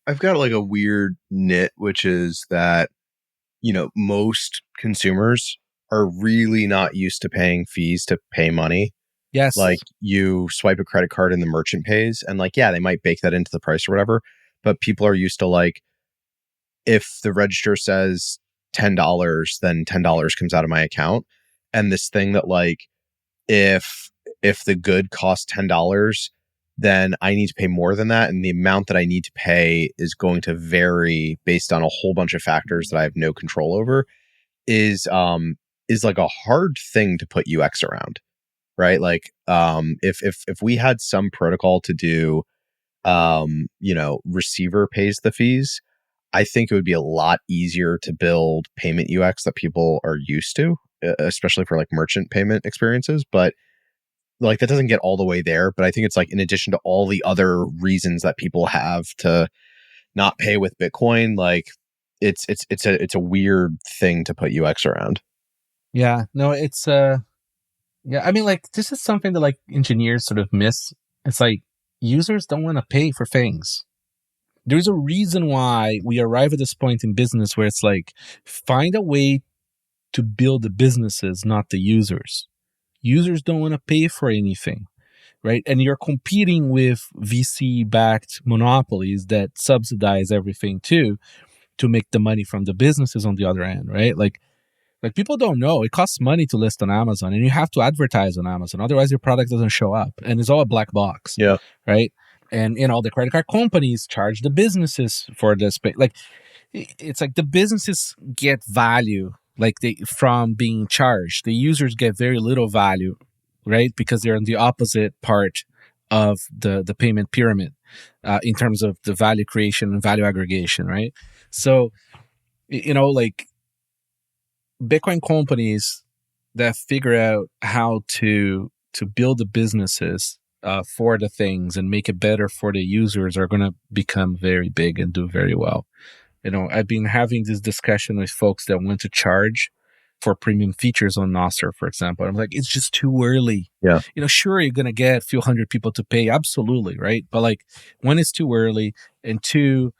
I've got like a weird nit, which is that, most consumers are really not used to paying fees to pay money. Yes. Like, you swipe a credit card and the merchant pays, and they might bake that into the price or whatever. But people are used to if the register says $10, then $10 comes out of my account. And this thing that if the good costs $10, then I need to pay more than that. And the amount that I need to pay is going to vary based on a whole bunch of factors that I have no control over, is like a hard thing to put UX around, right? If we had some protocol to do, receiver pays the fees, I think it would be a lot easier to build payment UX that people are used to, especially for merchant payment experiences. But that doesn't get all the way there. But I think it's in addition to all the other reasons that people have to not pay with Bitcoin, it's a weird thing to put UX around. Yeah, no, it's I mean, this is something that engineers sort of miss. It's users don't want to pay for things. There's a reason why we arrive at this point in business where it's find a way to build the businesses, not the users. Users don't want to pay for anything. right? And you're competing with VC-backed monopolies that subsidize everything too, to make the money from the businesses on the other end, right? Like people don't know it costs money to list on Amazon, and you have to advertise on Amazon. Otherwise, your product doesn't show up, and it's all a black box. Yeah. Right. And the credit card companies charge the businesses for this. Like, it's like the businesses get value from being charged. The users get very little value, right? Because they're on the opposite part of the payment pyramid in terms of the value creation and value aggregation, right? So, like Bitcoin companies that figure out how to build the businesses for the things and make it better for the users are going to become very big and do very well. I've been having this discussion with folks that want to charge for premium features on Nostr, for example. I'm like, it's just too early. Yeah. Sure, you're going to get a few hundred people to pay. Absolutely. Right. But like, one, it's too early. And two,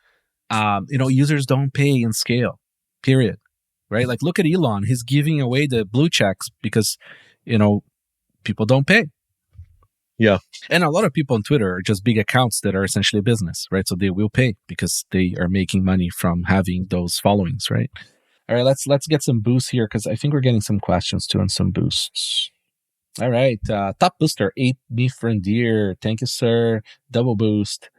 users don't pay in scale, period. Right. Like, look at Elon. He's giving away the blue checks because, people don't pay. Yeah. And a lot of people on Twitter are just big accounts that are essentially a business, right? So they will pay because they are making money from having those followings, right? All right, let's get some boosts here because I think we're getting some questions too and some boosts. All right, top booster, 8B Frendier. Thank you, sir. Double boost.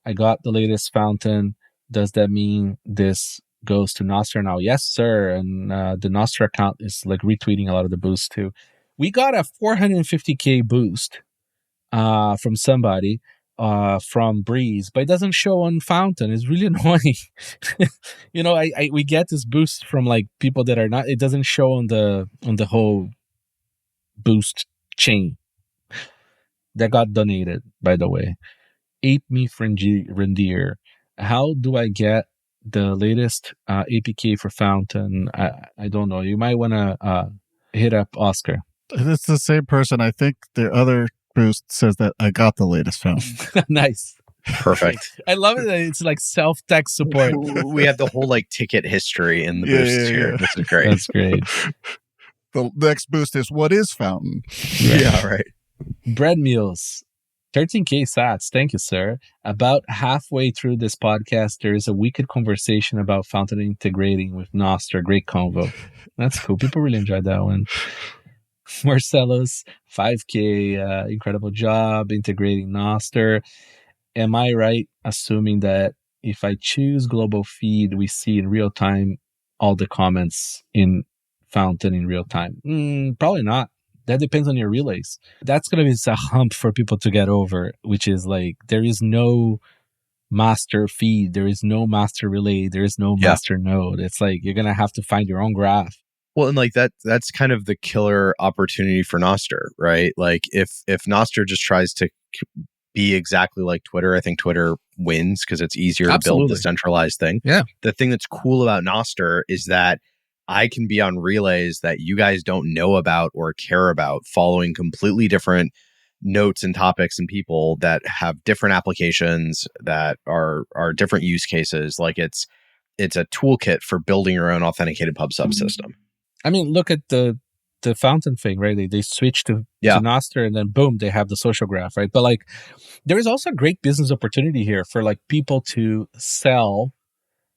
I got the latest fountain. Does that mean this goes to Nostr now? Yes, sir. And the Nostr account is like retweeting a lot of the boosts too. We got a 450K boost from somebody, from Breeze, but it doesn't show on Fountain. It's really annoying. We get this boost from like people that are not. It doesn't show on the whole boost chain. That got donated, by the way. 8Me Frendier. How do I get the latest APK for Fountain? I don't know. You might want to hit up Oscar. It's the same person. I think the other boost says that I got the latest fountain. Nice. Perfect. I love it that it's like self-tech support. We have the whole like ticket history in the boosts here. This is great. That's great. The next boost is, what is fountain? Yeah, right. Bread meals. 13K sats. Thank you, sir. About halfway through this podcast, there is a wicked conversation about Fountain integrating with Nostr. Great convo. That's cool. People really enjoyed that one. Marcelos, 5K, incredible job integrating Nostr. Am I right assuming that if I choose global feed, we see in real time all the comments in Fountain in real time? Probably not. That depends on your relays. That's going to be a hump for people to get over, which is like, there is no master feed, there is no master relay, there is no master node. It's like, you're going to have to find your own graph. Well, and like that's kind of the killer opportunity for Nostr, right? Like if Nostr just tries to be exactly like Twitter, I think Twitter wins because it's easier to build the centralized thing. Yeah. The thing that's cool about Nostr is that I can be on relays that you guys don't know about or care about, following completely different notes and topics and people that have different applications that are different use cases. Like it's a toolkit for building your own authenticated pub subsystem. I mean, look at the Fountain thing, right? They switched to Nostr, and then boom, they have the social graph, right? But like, there is also a great business opportunity here for like people to sell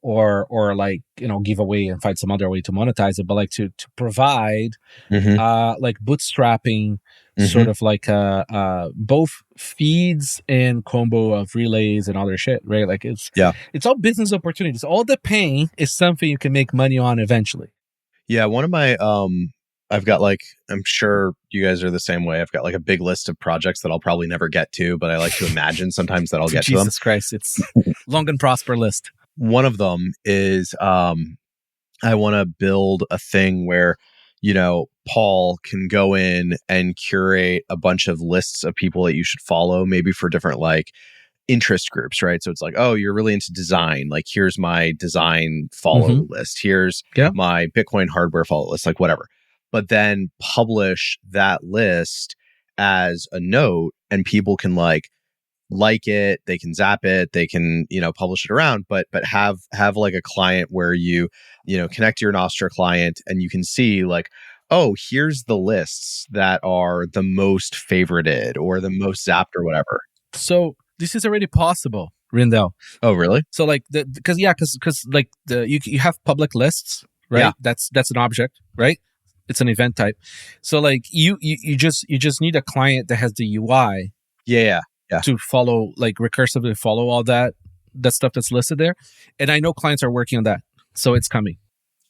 or like, give away and find some other way to monetize it, but like to provide like bootstrapping, sort of like both feeds and combo of relays and other shit, right? Like it's all business opportunities. All the pain is something you can make money on eventually. Yeah, one of my I've got like, I'm sure you guys are the same way. I've got like a big list of projects that I'll probably never get to, but I like to imagine sometimes that I'll get to them. Jesus Christ, it's long and prosper list. One of them is I want to build a thing where, Paul can go in and curate a bunch of lists of people that you should follow, maybe for different like interest groups, right? So it's like, oh, you're really into design. Like, here's my design follow list. Here's my Bitcoin hardware follow list, like whatever. But then publish that list as a note, and people can like it, they can zap it, they can, publish it around, but have like a client where you connect to your Nostr client and you can see like, oh, here's the lists that are the most favorited or the most zapped or whatever. So this is already possible, Rijndael. Oh, really? So like because like you have public lists, right? Yeah. That's an object, right? It's an event type. So like you just need a client that has the UI Yeah. to follow, like recursively follow all that stuff that's listed there. And I know clients are working on that, so it's coming.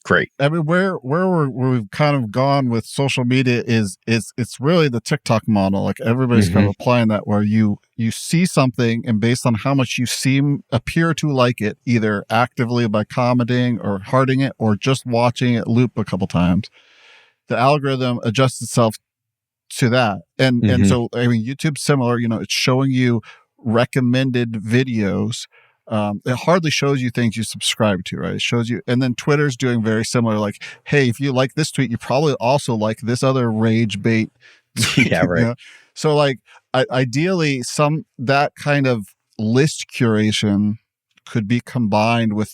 Great. I mean, where we've kind of gone with social media is it's really the TikTok model. Like everybody's kind of applying that, where you see something, and based on how much you appear to like it, either actively by commenting or hearting it or just watching it loop a couple times, the algorithm adjusts itself to that. And so, I mean, YouTube's similar. It's showing you recommended videos. It hardly shows you things you subscribe to, right? It shows you, and then Twitter's doing very similar. Like, hey, if you like this tweet, you probably also like this other rage bait tweet. Yeah, right. So, like, ideally, that kind of list curation could be combined with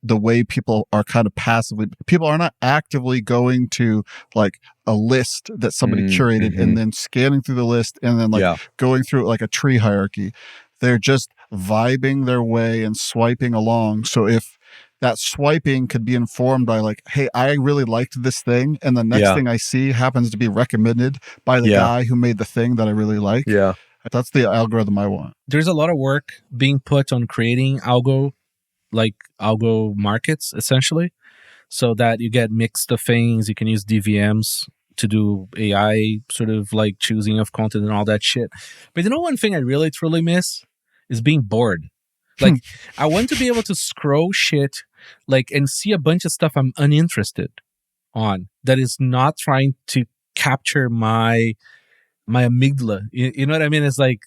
the way people are kind of people are not actively going to like a list that somebody curated and then scanning through the list and then going through like a tree hierarchy. They're just vibing their way and swiping along. So if that swiping could be informed by like, hey, I really liked this thing, and the next thing I see happens to be recommended by the guy who made the thing that I really like. Yeah. That's the algorithm I want. There's a lot of work being put on creating algo markets, essentially, so that you get mixed of things. You can use DVMs to do AI sort of like choosing of content and all that shit. But one thing I really truly miss is being bored. Like, I want to be able to scroll shit, like, and see a bunch of stuff I'm uninterested on that is not trying to capture my amygdala. You know what I mean? It's like,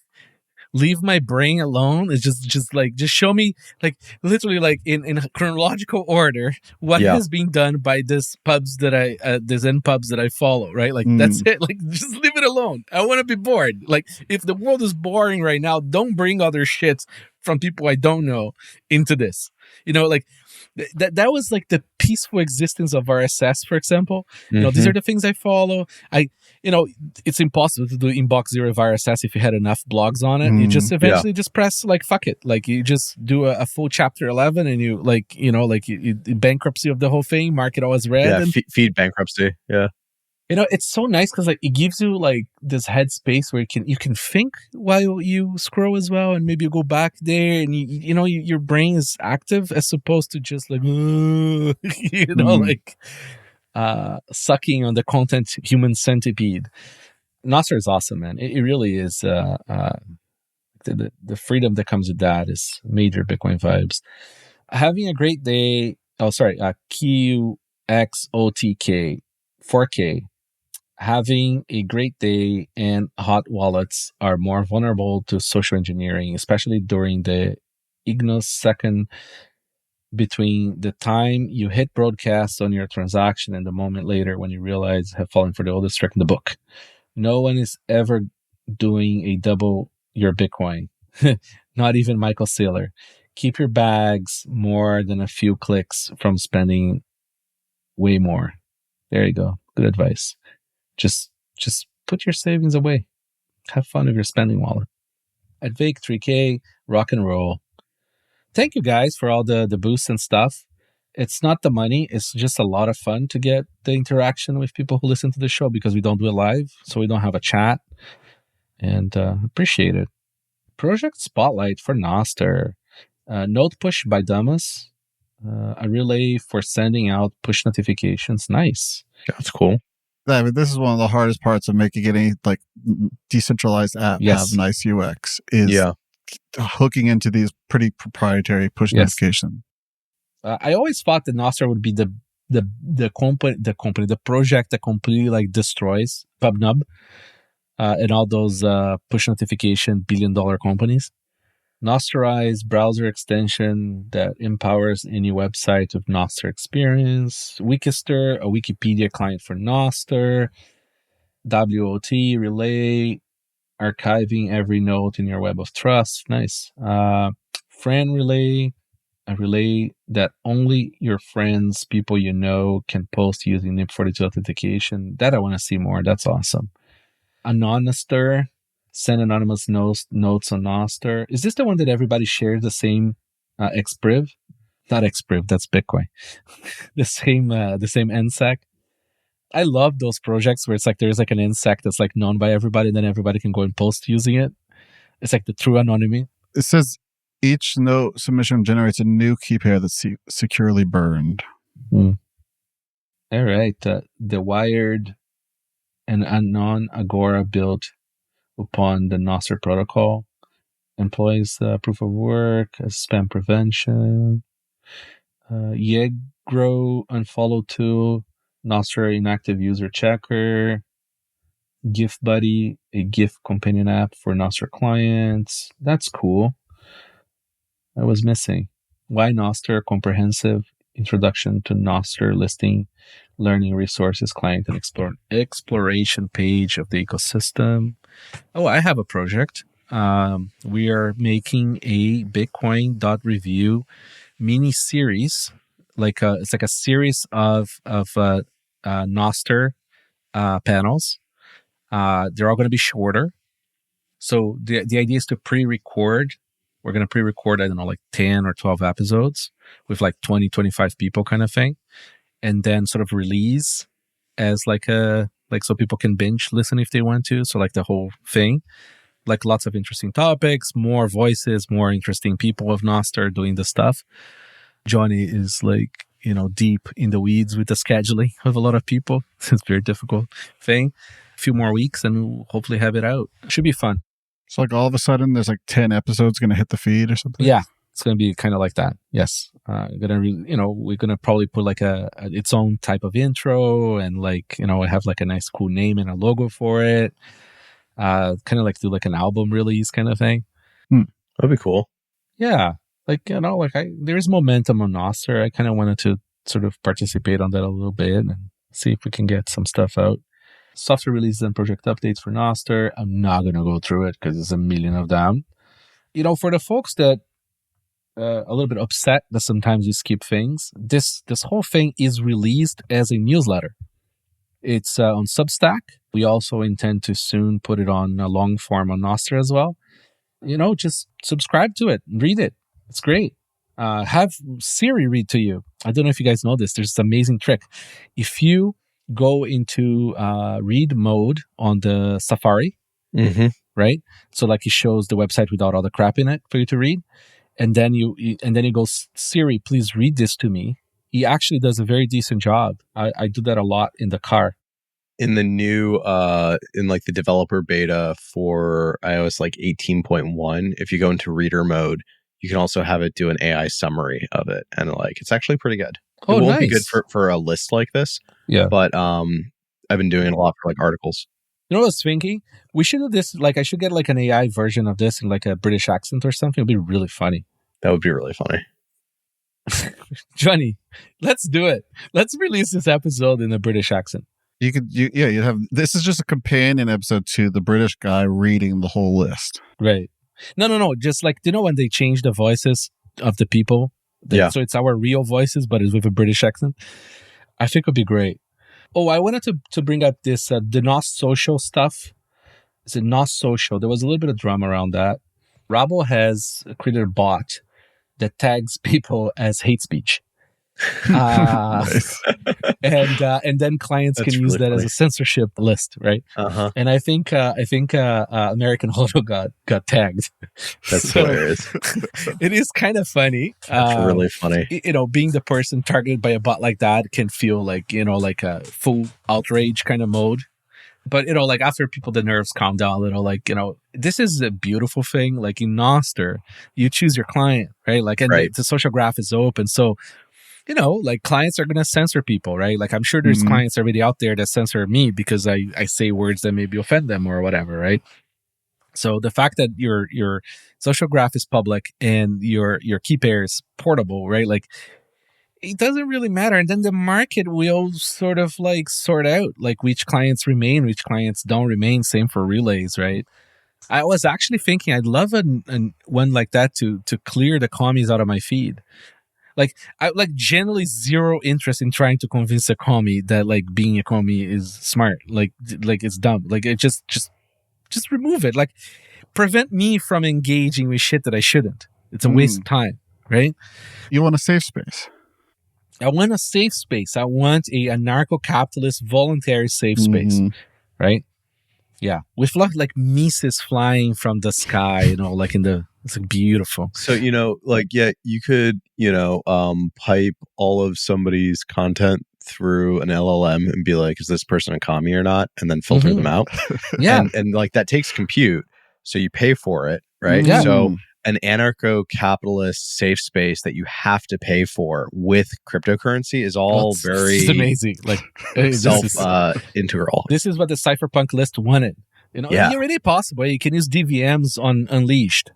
leave my brain alone. It's just show me, like, literally, like in chronological order what has been done by this pubs that this end pubs that I follow, right? Like, that's it. Like, just leave it alone. I want to be bored. Like, if the world is boring right now, don't bring other shits from people I don't know into this. Like, that was like the peaceful existence of RSS, for example. These are the things I follow. It's impossible to do inbox zero of RSS if you had enough blogs on it. You just eventually just press like fuck it. Like, you just do a full chapter 11 and you you bankruptcy of the whole thing, mark it all as red. Yeah, feed bankruptcy. Yeah. It's so nice because like it gives you like this headspace where you can think while you scroll as well, and maybe you go back there and your brain is active as opposed to just like sucking on the content human centipede. Nostr is awesome, man. It really is. The freedom that comes with that is major Bitcoin vibes. Having a great day. Oh, sorry. QXOTK 4K. Having a great day, and hot wallets are more vulnerable to social engineering, especially during the ignosecond between the time you hit broadcast on your transaction and the moment later when you realize have fallen for the oldest trick in the book. No one is ever doing a double your Bitcoin. Not even Michael Saylor. Keep your bags more than a few clicks from spending way more. There you go. Good advice. Just put your savings away. Have fun with your spending wallet. At Vake 3K, rock and roll. Thank you guys for all the boosts and stuff. It's not the money. It's just a lot of fun to get the interaction with people who listen to the show, because we don't do it live, so we don't have a chat. And appreciate it. Project Spotlight for Nostr. Node push by Damas. A relay for sending out push notifications. Nice. That's cool. I mean, this is one of the hardest parts of making any like decentralized app have nice UX is hooking into these pretty proprietary push notifications. I always thought that Nostr would be the project that completely like destroys PubNub and all those push notification $1 billion companies. Nostrized browser extension that empowers any website with Nostr experience. Wikistr, a Wikipedia client for Nostr. WoT Relay, archiving every node in your web of trust. Nice. Fren Relay, a relay that only your friends, people you know, can post using NIP42 authentication. That I want to see more. That's awesome. Anonyster, send anonymous notes on Noster. Is this the one that everybody shares the same expriv? Not expriv, that's Bitcoin. the same NSEC. I love those projects where it's like there's like an NSEC that's like known by everybody, and then everybody can go and post using it. It's like the true anonymity. It says each note submission generates a new key pair that's securely burned. All right. The Wired and Anon Agora built upon the Nostr protocol employs proof of work, spam prevention, Yegro unfollow tool, Nostr inactive user checker, Gif Buddy, a GIF companion app for Nostr clients. That's cool. I was missing. Why Nostr? Comprehensive introduction to Nostr listing, learning resources, client, and exploration page of the ecosystem. Oh, I have a project. We are making a Bitcoin.Review mini series. It's like a series of Nostr panels. They're all going to be shorter. So the idea is to pre-record. We're going to pre-record, I don't know, like 10 or 12 episodes with like 20, 25 people kind of thing. And then sort of release as so people can binge listen if they want to. So like the whole thing, like lots of interesting topics, more voices, more interesting people of Nostr doing the stuff. Johnny is deep in the weeds with the scheduling of a lot of people. It's a very difficult thing. A few more weeks and we'll hopefully have it out. Should be fun. So like all of a sudden there's like 10 episodes going to hit the feed or something? Yeah, it's going to be kind of like that. Yes. We're going to probably put like its own type of intro and have like a nice cool name and a logo for it. Kind of like do like an album release kind of thing. That'd be cool. Yeah. There's momentum on Nostr. I kind of wanted to sort of participate on that a little bit and see if we can get some stuff out. Software releases and project updates for Nostr. I'm not going to go through it because there's a million of them. For the folks that a little bit upset that sometimes we skip things, this whole thing is released as a newsletter. It's on Substack. We also intend to soon put it on a long form on Nostr as well. Just subscribe to it, read it. It's great. Have Siri read to you. I don't know if you guys know this. There's this amazing trick. If you go into read mode on the Safari, right? So like it shows the website without all the crap in it for you to read. And then you go, Siri, please read this to me. He actually does a very decent job. I do that a lot in the car. In the new, in like the developer beta for iOS 18.1, if you go into reader mode, you can also have it do an AI summary of it. And it's actually pretty good. Oh, it won't nice. be good for a list like this. Yeah. But I've been doing it a lot for articles. You know what I was thinking? We should do this, I should get an AI version of this in a British accent or something. It'd be really funny. That would be really funny. Johnny, let's do it. Let's release this episode in a British accent. You'd have, this is just a companion episode to the British guy reading the whole list. Right. No. Just when they change the voices of the people? So it's our real voices, but it's with a British accent. I think it would be great. Oh, I wanted to bring up this, the NOS Social stuff. It's a NOS Social. There was a little bit of drama around that. RAMBO has created a bot that tags people as hate speech. Nice. And then clients can use that as a censorship list, right? And I think American Hodo got tagged. That's hilarious. It is kind of funny. That's really funny. Being the person targeted by a bot like that can feel like a full outrage kind of mode. But after the nerves calm down a little, this is a beautiful thing. Like in Nostr, you choose your client, right? The social graph is open, so clients are going to censor people, right? I'm sure there's clients already out there that censor me because I say words that maybe offend them or whatever, right? So the fact that your social graph is public and your key pair is portable, right? It doesn't really matter. And then the market will sort out which clients remain, which clients don't remain. Same for relays, right? I was actually thinking I'd love one like that to clear the commies out of my feed. Like I like generally zero interest in trying to convince a commie that like being a commie is smart. Like it's dumb. Like it just remove it. Like prevent me from engaging with shit that I shouldn't. It's a waste of time, right? You want a safe space. I want a safe space. I want a anarcho-capitalist voluntary safe space, right? Yeah, with like Mises flying from the sky, like it's like beautiful. So, you could, pipe all of somebody's content through an LLM and be like, is this person a commie or not? And then filter them out. Yeah. And like that takes compute. So you pay for it, right? Yeah. So an anarcho-capitalist safe space that you have to pay for with cryptocurrency is all very it's amazing. Like integral. This is what the Cypherpunk list wanted. It's already possible. You can use DVMs on Unleashed.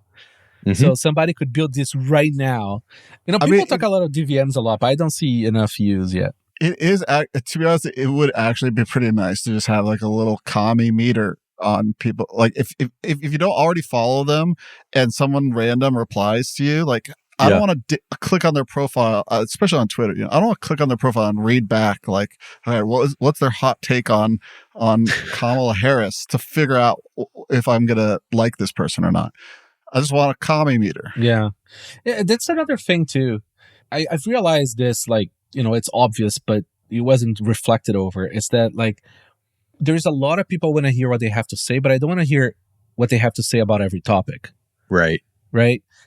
So somebody could build this right now. People talk a lot of DVMs a lot, but I don't see enough use yet. It is, to be honest, it would actually be pretty nice to just have like a little commie meter on people. Like if you don't already follow them and someone random replies to you, like I don't want to click on their profile, especially on Twitter. I don't want to click on their profile and read back like, all right, what's their hot take on Kamala Harris to figure out if I'm gonna like this person or not. I just want a commie meter. Yeah, that's another thing too. I've realized this, like, it's obvious, but it wasn't reflected over. Is that like there's a lot of people want to hear what they have to say, but I don't want to hear what they have to say about every topic. Right.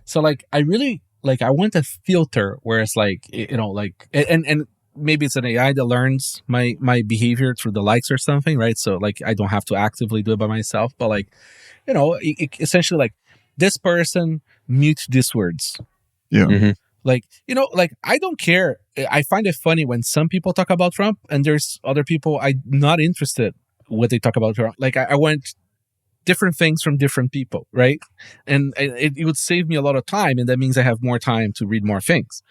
So like I really like I want a filter where it's like and maybe it's an AI that learns my behavior through the likes or something, right? So like I don't have to actively do it by myself, but like essentially like this person mute these words. Yeah. Like, like I don't care. I find it funny when some people talk about Trump and there's other people I'm not interested what they talk about Trump. Like I want different things from different people, right? And it would save me a lot of time, and that means I have more time to read more things.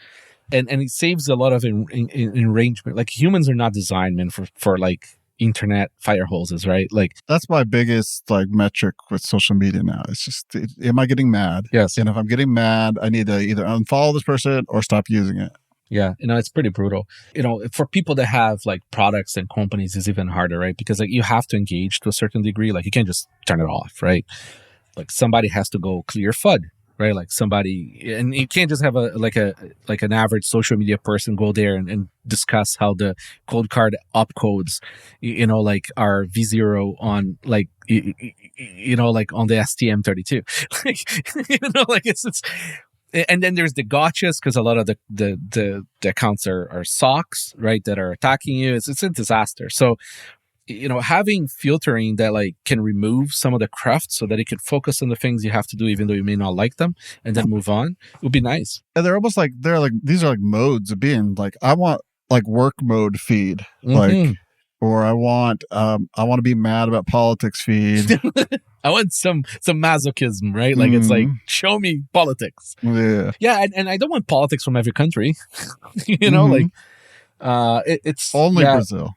And it saves a lot of arrangement. Like humans are not designed, man, for like internet fire hoses, right? Like that's my biggest like metric with social media now. It's just, am I getting mad? Yes. And if I'm getting mad, I need to either unfollow this person or stop using it. Yeah, it's pretty brutal. For people that have like products and companies, it's even harder, right? Because like you have to engage to a certain degree. Like you can't just turn it off, right? Like somebody has to go clear FUD, right? Like somebody, and you can't just have an average social media person go there and discuss how the COLDCARD opcodes, like are V0 on like, like on the STM32, like it's. And then there's the gotchas, because a lot of the accounts are socks, right, that are attacking you. It's a disaster. So, having filtering that like can remove some of the craft so that it can focus on the things you have to do, even though you may not like them, and then move on, would be nice. And they're almost like these are like modes of being like, I want like work mode feed, like, or I want to be mad about politics feed. I want some masochism, right? Like it's like, show me politics. Yeah, and I don't want politics from every country. Like it's only Brazil.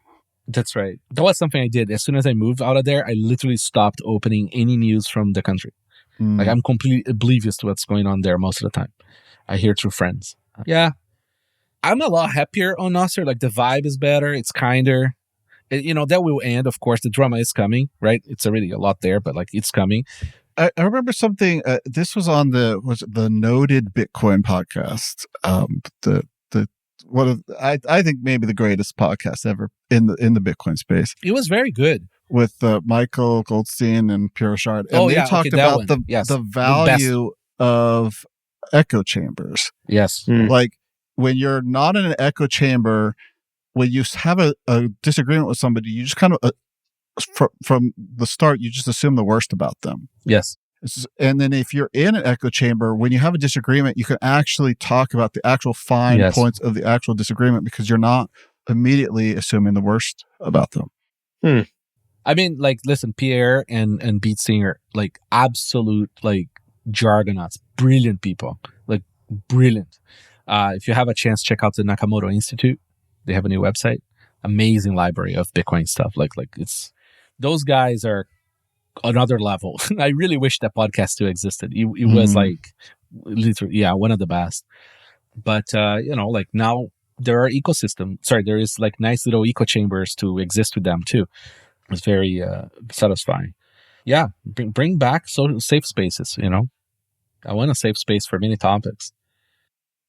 That's right. That was something I did. As soon as I moved out of there, I literally stopped opening any news from the country. Like I'm completely oblivious to what's going on there most of the time. I hear through friends. Yeah, I'm a lot happier on Nostr. Like the vibe is better. It's kinder. That will end. Of course, the drama is coming, right? It's already a lot there, but like it's coming. I remember something. This was on the Noted Bitcoin podcast. I think maybe the greatest podcast ever in the Bitcoin space. It was very good with Michael Goldstein and Pure Shard. And they talked about the value of echo chambers. Yes, like when you're not in an echo chamber. When you have a disagreement with somebody, you just kind of, from the start, you just assume the worst about them. Yes. And then if you're in an echo chamber, when you have a disagreement, you can actually talk about the actual fine points of the actual disagreement, because you're not immediately assuming the worst about them. I mean, like, listen, Pierre and Beat Singer, like absolute, like jargonauts, brilliant people, like brilliant. If you have a chance, check out the Nakamoto Institute. They have a new website, amazing library of Bitcoin stuff. Like it's, those guys are another level. I really wish that podcast still existed. It was like literally, one of the best. But like now there are there is like nice little echo chambers to exist with them too. It's very satisfying. Yeah, bring back safe spaces. I want a safe space for many topics.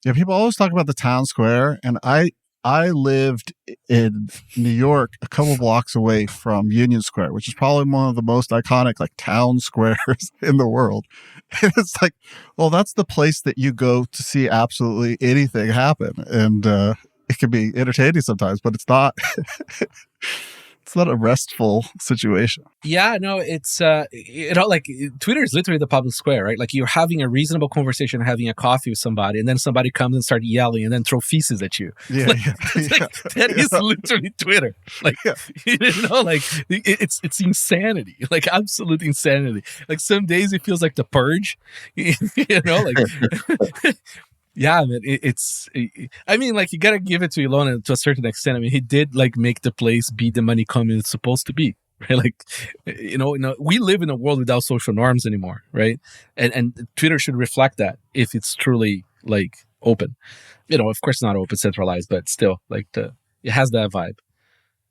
Yeah, people always talk about the town square, and I lived in New York, a couple blocks away from Union Square, which is probably one of the most iconic like town squares in the world. And it's like, well, that's the place that you go to see absolutely anything happen, and it can be entertaining sometimes, but it's not. It's not a restful situation. Yeah, no, it's like Twitter is literally the public square, right? Like you're having a reasonable conversation, having a coffee with somebody, and then somebody comes and start yelling and then throw feces at you. Yeah, that is literally Twitter. Like like it's insanity, like absolute insanity. Like some days it feels like the purge, like. Yeah, man, I mean, like, you gotta give it to Elon to a certain extent. I mean, he did, like, make the place be the money coming it's supposed to be, right? Like, we live in a world without social norms anymore, right? And Twitter should reflect that if it's truly, like, open. Of course not open, centralized, but still, like, it has that vibe.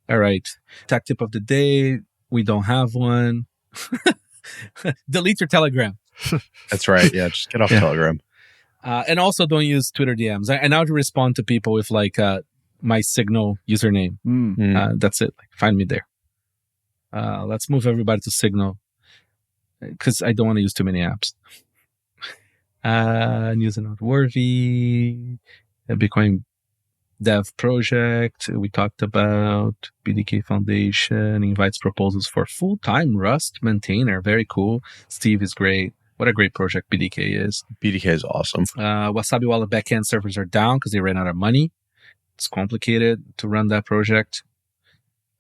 All right. Tech tip of the day. We don't have one. Delete your Telegram. That's right. Yeah, just get off Telegram. And also don't use Twitter DMs. I now respond to people with like my Signal username. That's it. Like, find me there. Let's move everybody to Signal because I don't want to use too many apps. News and noteworthy. A Bitcoin dev project we talked about. BDK Foundation invites proposals for full-time Rust maintainer. Very cool. Steve is great. What a great project BDK is. BDK is awesome. Wasabi Wallet backend servers are down because they ran out of money. It's complicated to run that project.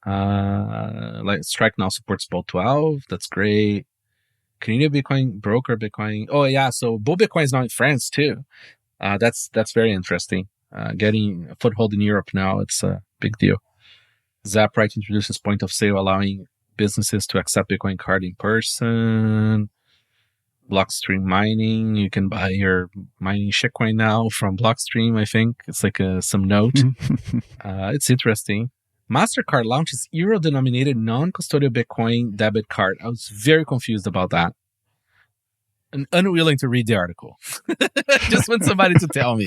Like Strike now supports Bolt 12. That's great. Canadian Bitcoin broker Bitcoin. Oh yeah, so Bullbitcoin is now in France too. That's very interesting. Getting a foothold in Europe now, it's a big deal. Zapright introduces point of sale, allowing businesses to accept Bitcoin card in person. Blockstream mining. You can buy your mining shitcoin now from Blockstream, I think. It's like some note. It's interesting. MasterCard launches euro-denominated non-custodial Bitcoin debit card. I was very confused about that. And unwilling to read the article. Just want somebody to tell me.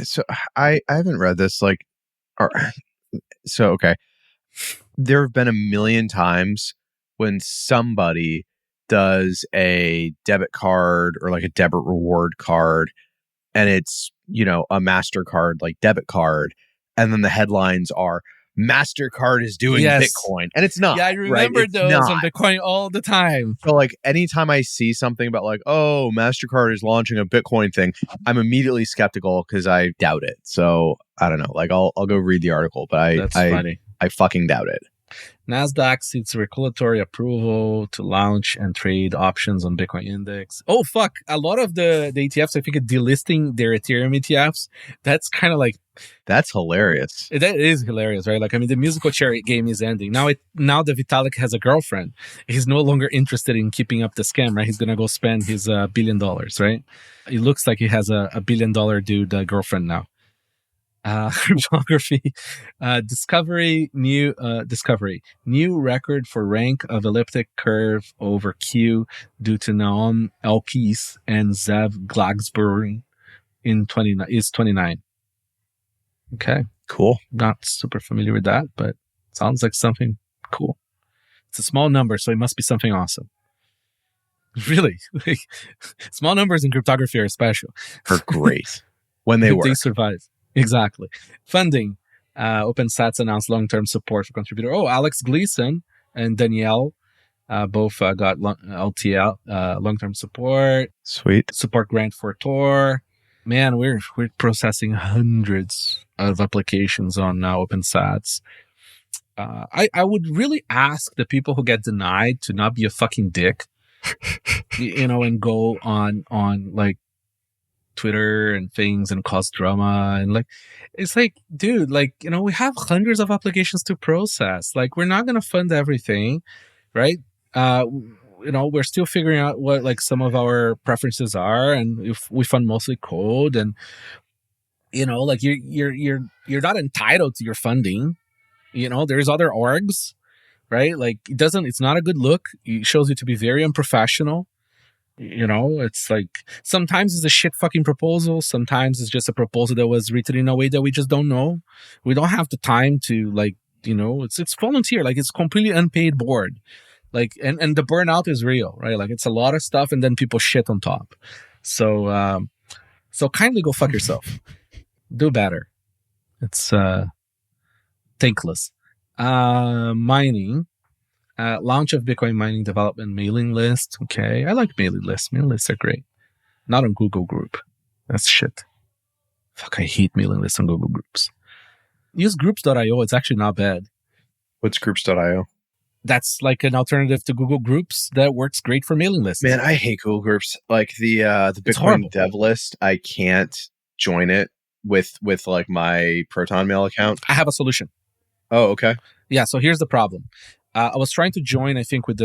So I haven't read this. Okay. There have been a million times when somebody does a debit card or like a debit reward card, and it's, a MasterCard like debit card, and then the headlines are MasterCard is doing Bitcoin, and it's not. Yeah, I remember those on Bitcoin all the time. So like anytime I see something about like, oh, MasterCard is launching a Bitcoin thing, I'm immediately skeptical because I doubt it. So I don't know. Like I'll go read the article, but That's funny. I fucking doubt it. NASDAQ seeks regulatory approval to launch and trade options on Bitcoin index. Oh, fuck. A lot of the ETFs, I think, are delisting their Ethereum ETFs. That's kind of like... That's hilarious. That is hilarious, right? Like, I mean, the musical chair game is ending. Now that Vitalik has a girlfriend, he's no longer interested in keeping up the scam, right? He's going to go spend his $1 billion, right? It looks like he has a $1 billion dude girlfriend now. Cryptography, discovery, new record for rank of elliptic curve over Q due to Naum Elkis and Zev Glagsbury in 29. Okay, cool. Not super familiar with that, but sounds like something cool. It's a small number, so it must be something awesome. Really, small numbers in cryptography are special. Are great when they work. They survive. Exactly. Funding. OpenSats announced long-term support for contributor. Oh, Alex Gleason and Danielle both got LTL, long-term support. Sweet. Support grant for Tor. Man, we're processing hundreds of applications on OpenSats. I would really ask the people who get denied to not be a fucking dick, and go on like Twitter and things and cause drama, and like it's like, dude, like, we have hundreds of applications to process. Like, we're not going to fund everything, right? We're still figuring out what like some of our preferences are, and if we fund mostly code, and like you're not entitled to your funding. There's other orgs, right? Like it's not a good look. It shows you to be very unprofessional. It's like sometimes it's a shit fucking proposal. Sometimes it's just a proposal that was written in a way that we just don't know. We don't have the time to it's volunteer. Like it's completely unpaid board. Like, and the burnout is real, right? Like it's a lot of stuff and then people shit on top. So kindly go fuck yourself. Do better. It's, thankless. Mining. Launch of Bitcoin mining development mailing list. Okay, I like mailing lists. Mailing lists are great. Not on Google Group. That's shit. Fuck, I hate mailing lists on Google Groups. Use groups.io. It's actually not bad. What's groups.io? That's like an alternative to Google Groups that works great for mailing lists. Man, I hate Google Groups. Like the Bitcoin dev list, I can't join it with like my Proton Mail account. I have a solution. Oh, okay. Yeah, so here's the problem. I was trying to join, I think, with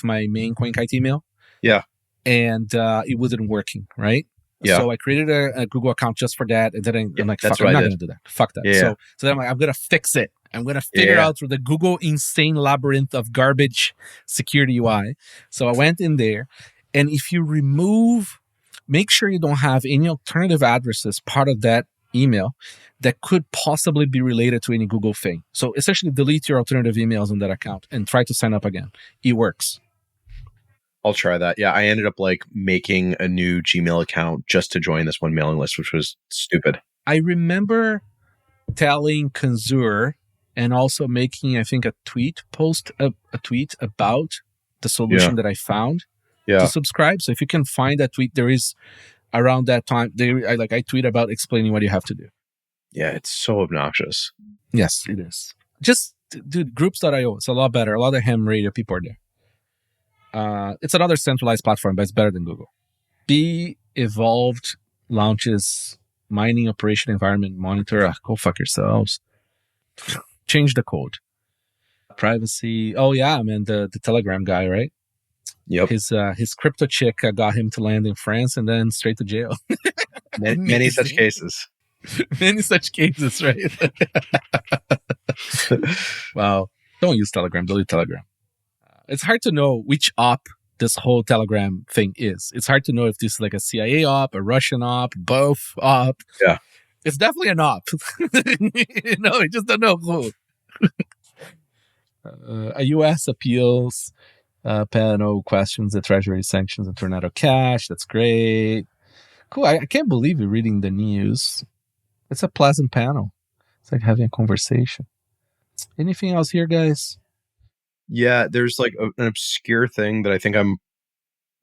my main Coinkite email. Yeah. And it wasn't working, right? Yeah. So I created a Google account just for that. And then I'm like, fuck, I'm not going to do that. Fuck that. Yeah. So then I'm like, I'm going to fix it. I'm going to figure out through the Google insane labyrinth of garbage security UI. So I went in there. And if you make sure you don't have any alternative addresses part of that email that could possibly be related to any Google thing. So essentially delete your alternative emails on that account and try to sign up again. It works. I'll try that. Yeah, I ended up like making a new Gmail account just to join this one mailing list, which was stupid. I remember telling Kanzur and also making, I think, a tweet about the solution that I found to subscribe. So if you can find that tweet, there is around that time, I tweet about explaining what you have to do. Yeah, it's so obnoxious. Yes, it is. Just, dude, groups.io, it's a lot better. A lot of ham radio people are there. It's another centralized platform, but it's better than Google. Be Evolved launches mining operation environment monitor. Go fuck yourselves. Change the code. Privacy. Oh yeah, man, the Telegram guy, right? Yep. His crypto chick got him to land in France and then straight to jail. Many such cases. Many such cases, right? Wow. Don't use Telegram. Delete Telegram. It's hard to know which op this whole Telegram thing is. It's hard to know if this is like a CIA op, a Russian op, both op. Yeah. It's definitely an op. You just don't know who. A U.S. appeals panel questions the Treasury sanctions and Tornado Cash. That's great. Cool. I can't believe you're reading the news. It's a pleasant panel. It's like having a conversation. Anything else here, guys? Yeah, there's like an obscure thing that I think I'm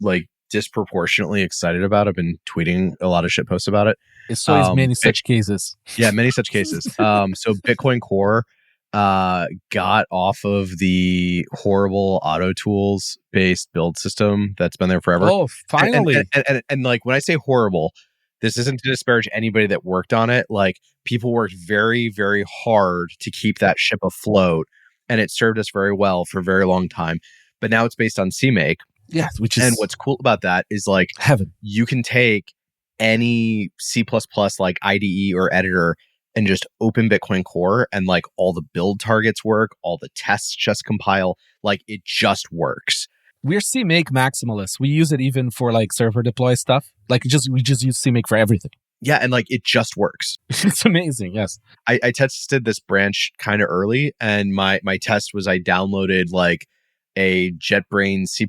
like disproportionately excited about. I've been tweeting a lot of shit posts about it. It's always many such cases. Yeah, many such cases. So Bitcoin Core got off of the horrible Auto Tools based build system that's been there forever. Oh, finally. And like when I say horrible, this isn't to disparage anybody that worked on it. Like people worked very, very hard to keep that ship afloat, and it served us very well for a very long time. But now it's based on CMake. Yeah, and what's cool about that is like heaven. You can take any C++ like IDE or editor and just open Bitcoin Core, and like all the build targets work, all the tests just compile, like it just works. We're CMake maximalists. We use it even for like server deploy stuff. Like we just use CMake for everything. Yeah, and like it just works. It's amazing. Yes. I tested this branch kind of early, and my test was I downloaded like a JetBrains C++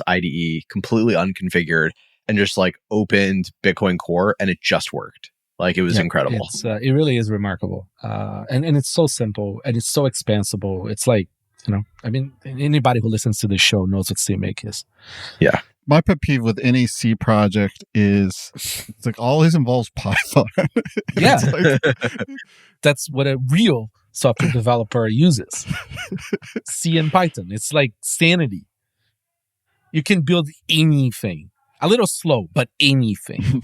IDE completely unconfigured and just like opened Bitcoin Core, and it just worked. Like it was incredible. It really is remarkable. And it's so simple and it's so expansible. It's like, I mean, anybody who listens to this show knows what CMake is. Yeah. My pet peeve with any C project is it's like always involves Python. Yeah. That's what a real software developer uses. C and Python. It's like sanity. You can build anything. A little slow, but anything.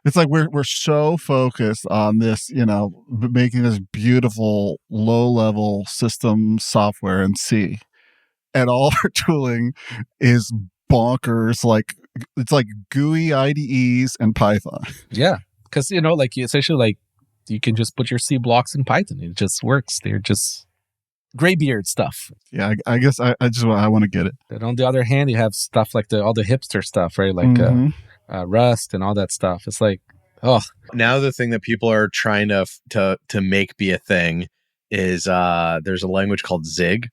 It's like we're so focused on this, making this beautiful low-level system software in C. and all our tooling is bonkers. Like it's like GUI IDEs and Python. Yeah, because like essentially, like you can just put your C blocks in Python. It just works. They're just graybeard stuff. Yeah, I guess I want to get it. And on the other hand, you have stuff like all the hipster stuff, right? Like Rust and all that stuff. It's like, oh. Now the thing that people are trying to make be a thing is there's a language called Zig,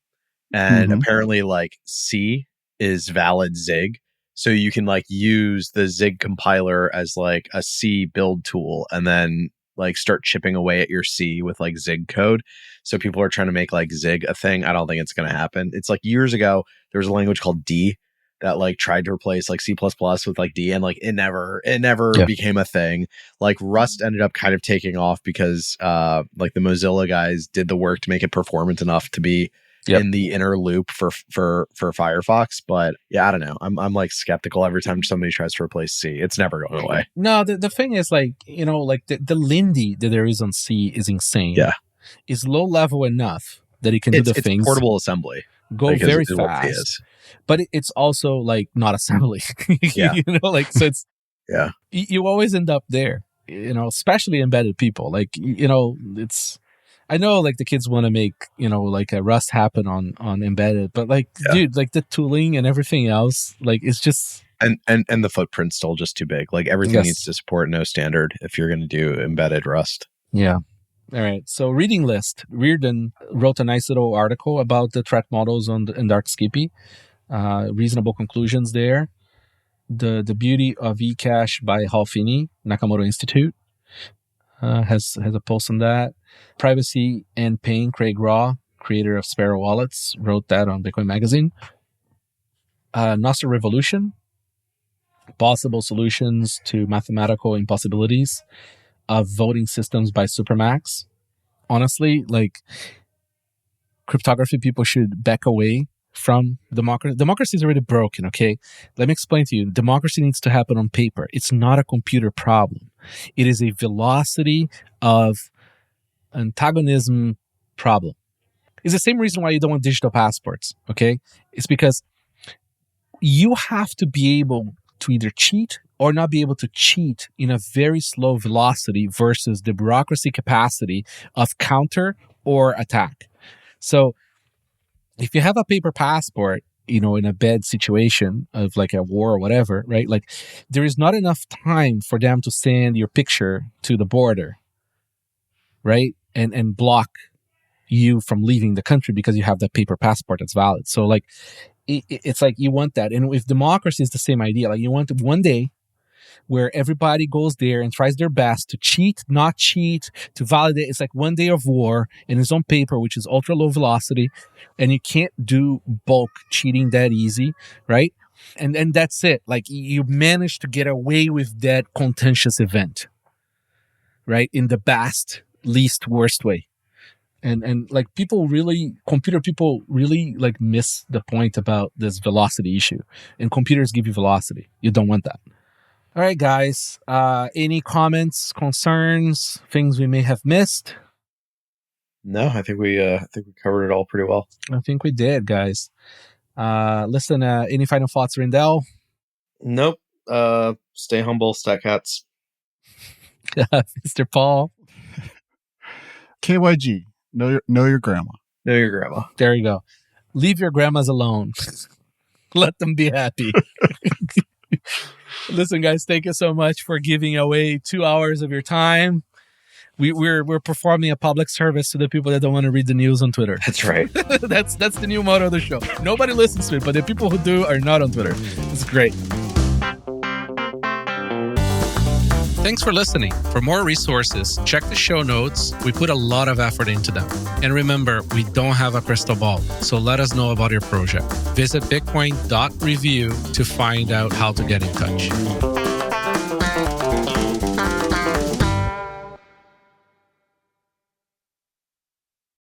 and apparently like C is valid Zig. So you can like use the Zig compiler as like a C build tool and then like start chipping away at your C with like Zig code. So people are trying to make like Zig a thing. I don't think it's going to happen. It's like years ago, there was a language called D that like tried to replace like C++ with like D, and like it never became a thing. Like Rust ended up kind of taking off because like the Mozilla guys did the work to make it performant enough to be in the inner loop for Firefox. But yeah, I don't know. I'm like skeptical every time somebody tries to replace C. It's never going away. No, the thing is like, like the Lindy that there is on C is insane. Yeah. It's low level enough that it can do the things. It's portable assembly. Go very fast. But it's also like not assembly. Yeah. So it's, yeah. You always end up there, especially embedded people. Like, it's, I know like the kids want to make, like a Rust happen on embedded, but like, dude, like the tooling and everything else, like it's just. And the footprint's still just too big. Like everything needs to support no standard if you're going to do embedded Rust. Yeah. All right. So reading list. Reardon wrote a nice little article about the threat models in Darkskippy. Reasonable conclusions there. The Beauty of eCash by Hal Finney, Nakamoto Institute, has a post on that. Privacy and Pain, Craig Raw, creator of Sparrow Wallets, wrote that on Bitcoin Magazine. Nostr Revolution, Possible Solutions to Mathematical Impossibilities of Voting Systems by Supermax. Honestly, like cryptography people should back away from democracy. Democracy is already broken, okay? Let me explain to you. Democracy needs to happen on paper. It's not a computer problem. It is a velocity of antagonism problem. It's the same reason why you don't want digital passports, okay? It's because you have to be able to either cheat or not be able to cheat in a very slow velocity versus the bureaucracy capacity of counter or attack. So if you have a paper passport, in a bad situation of like a war or whatever, right? Like there is not enough time for them to send your picture to the border, right? And block you from leaving the country because you have that paper passport that's valid. So like, it's like you want that. And with democracy, it's the same idea. Like you want one day where everybody goes there and tries their best to cheat, not cheat, to validate. It's like one day of war and it's on paper, which is ultra low velocity. And you can't do bulk cheating that easy, right? And that's it. Like you manage to get away with that contentious event, right? In the best, least worst way. And like computer people really like miss the point about this velocity issue. And computers give you velocity. You don't want that. All right, guys. Any comments, concerns, things we may have missed? No, I think we covered it all pretty well. I think we did, guys. Listen, any final thoughts, Rijndael? Nope. Stay humble, stack hats. Mr. Paul. KYG. Know your grandma. Know your grandma. There you go. Leave your grandmas alone. Let them be happy. Listen, guys, thank you so much for giving away 2 hours of your time. We're performing a public service to the people that don't want to read the news on Twitter. That's right. That's the new motto of the show. Nobody listens to it, but the people who do are not on Twitter. It's great. Thanks for listening. For more resources, check the show notes. We put a lot of effort into them. And remember, we don't have a crystal ball, so let us know about your project. Visit Bitcoin.Review to find out how to get in touch.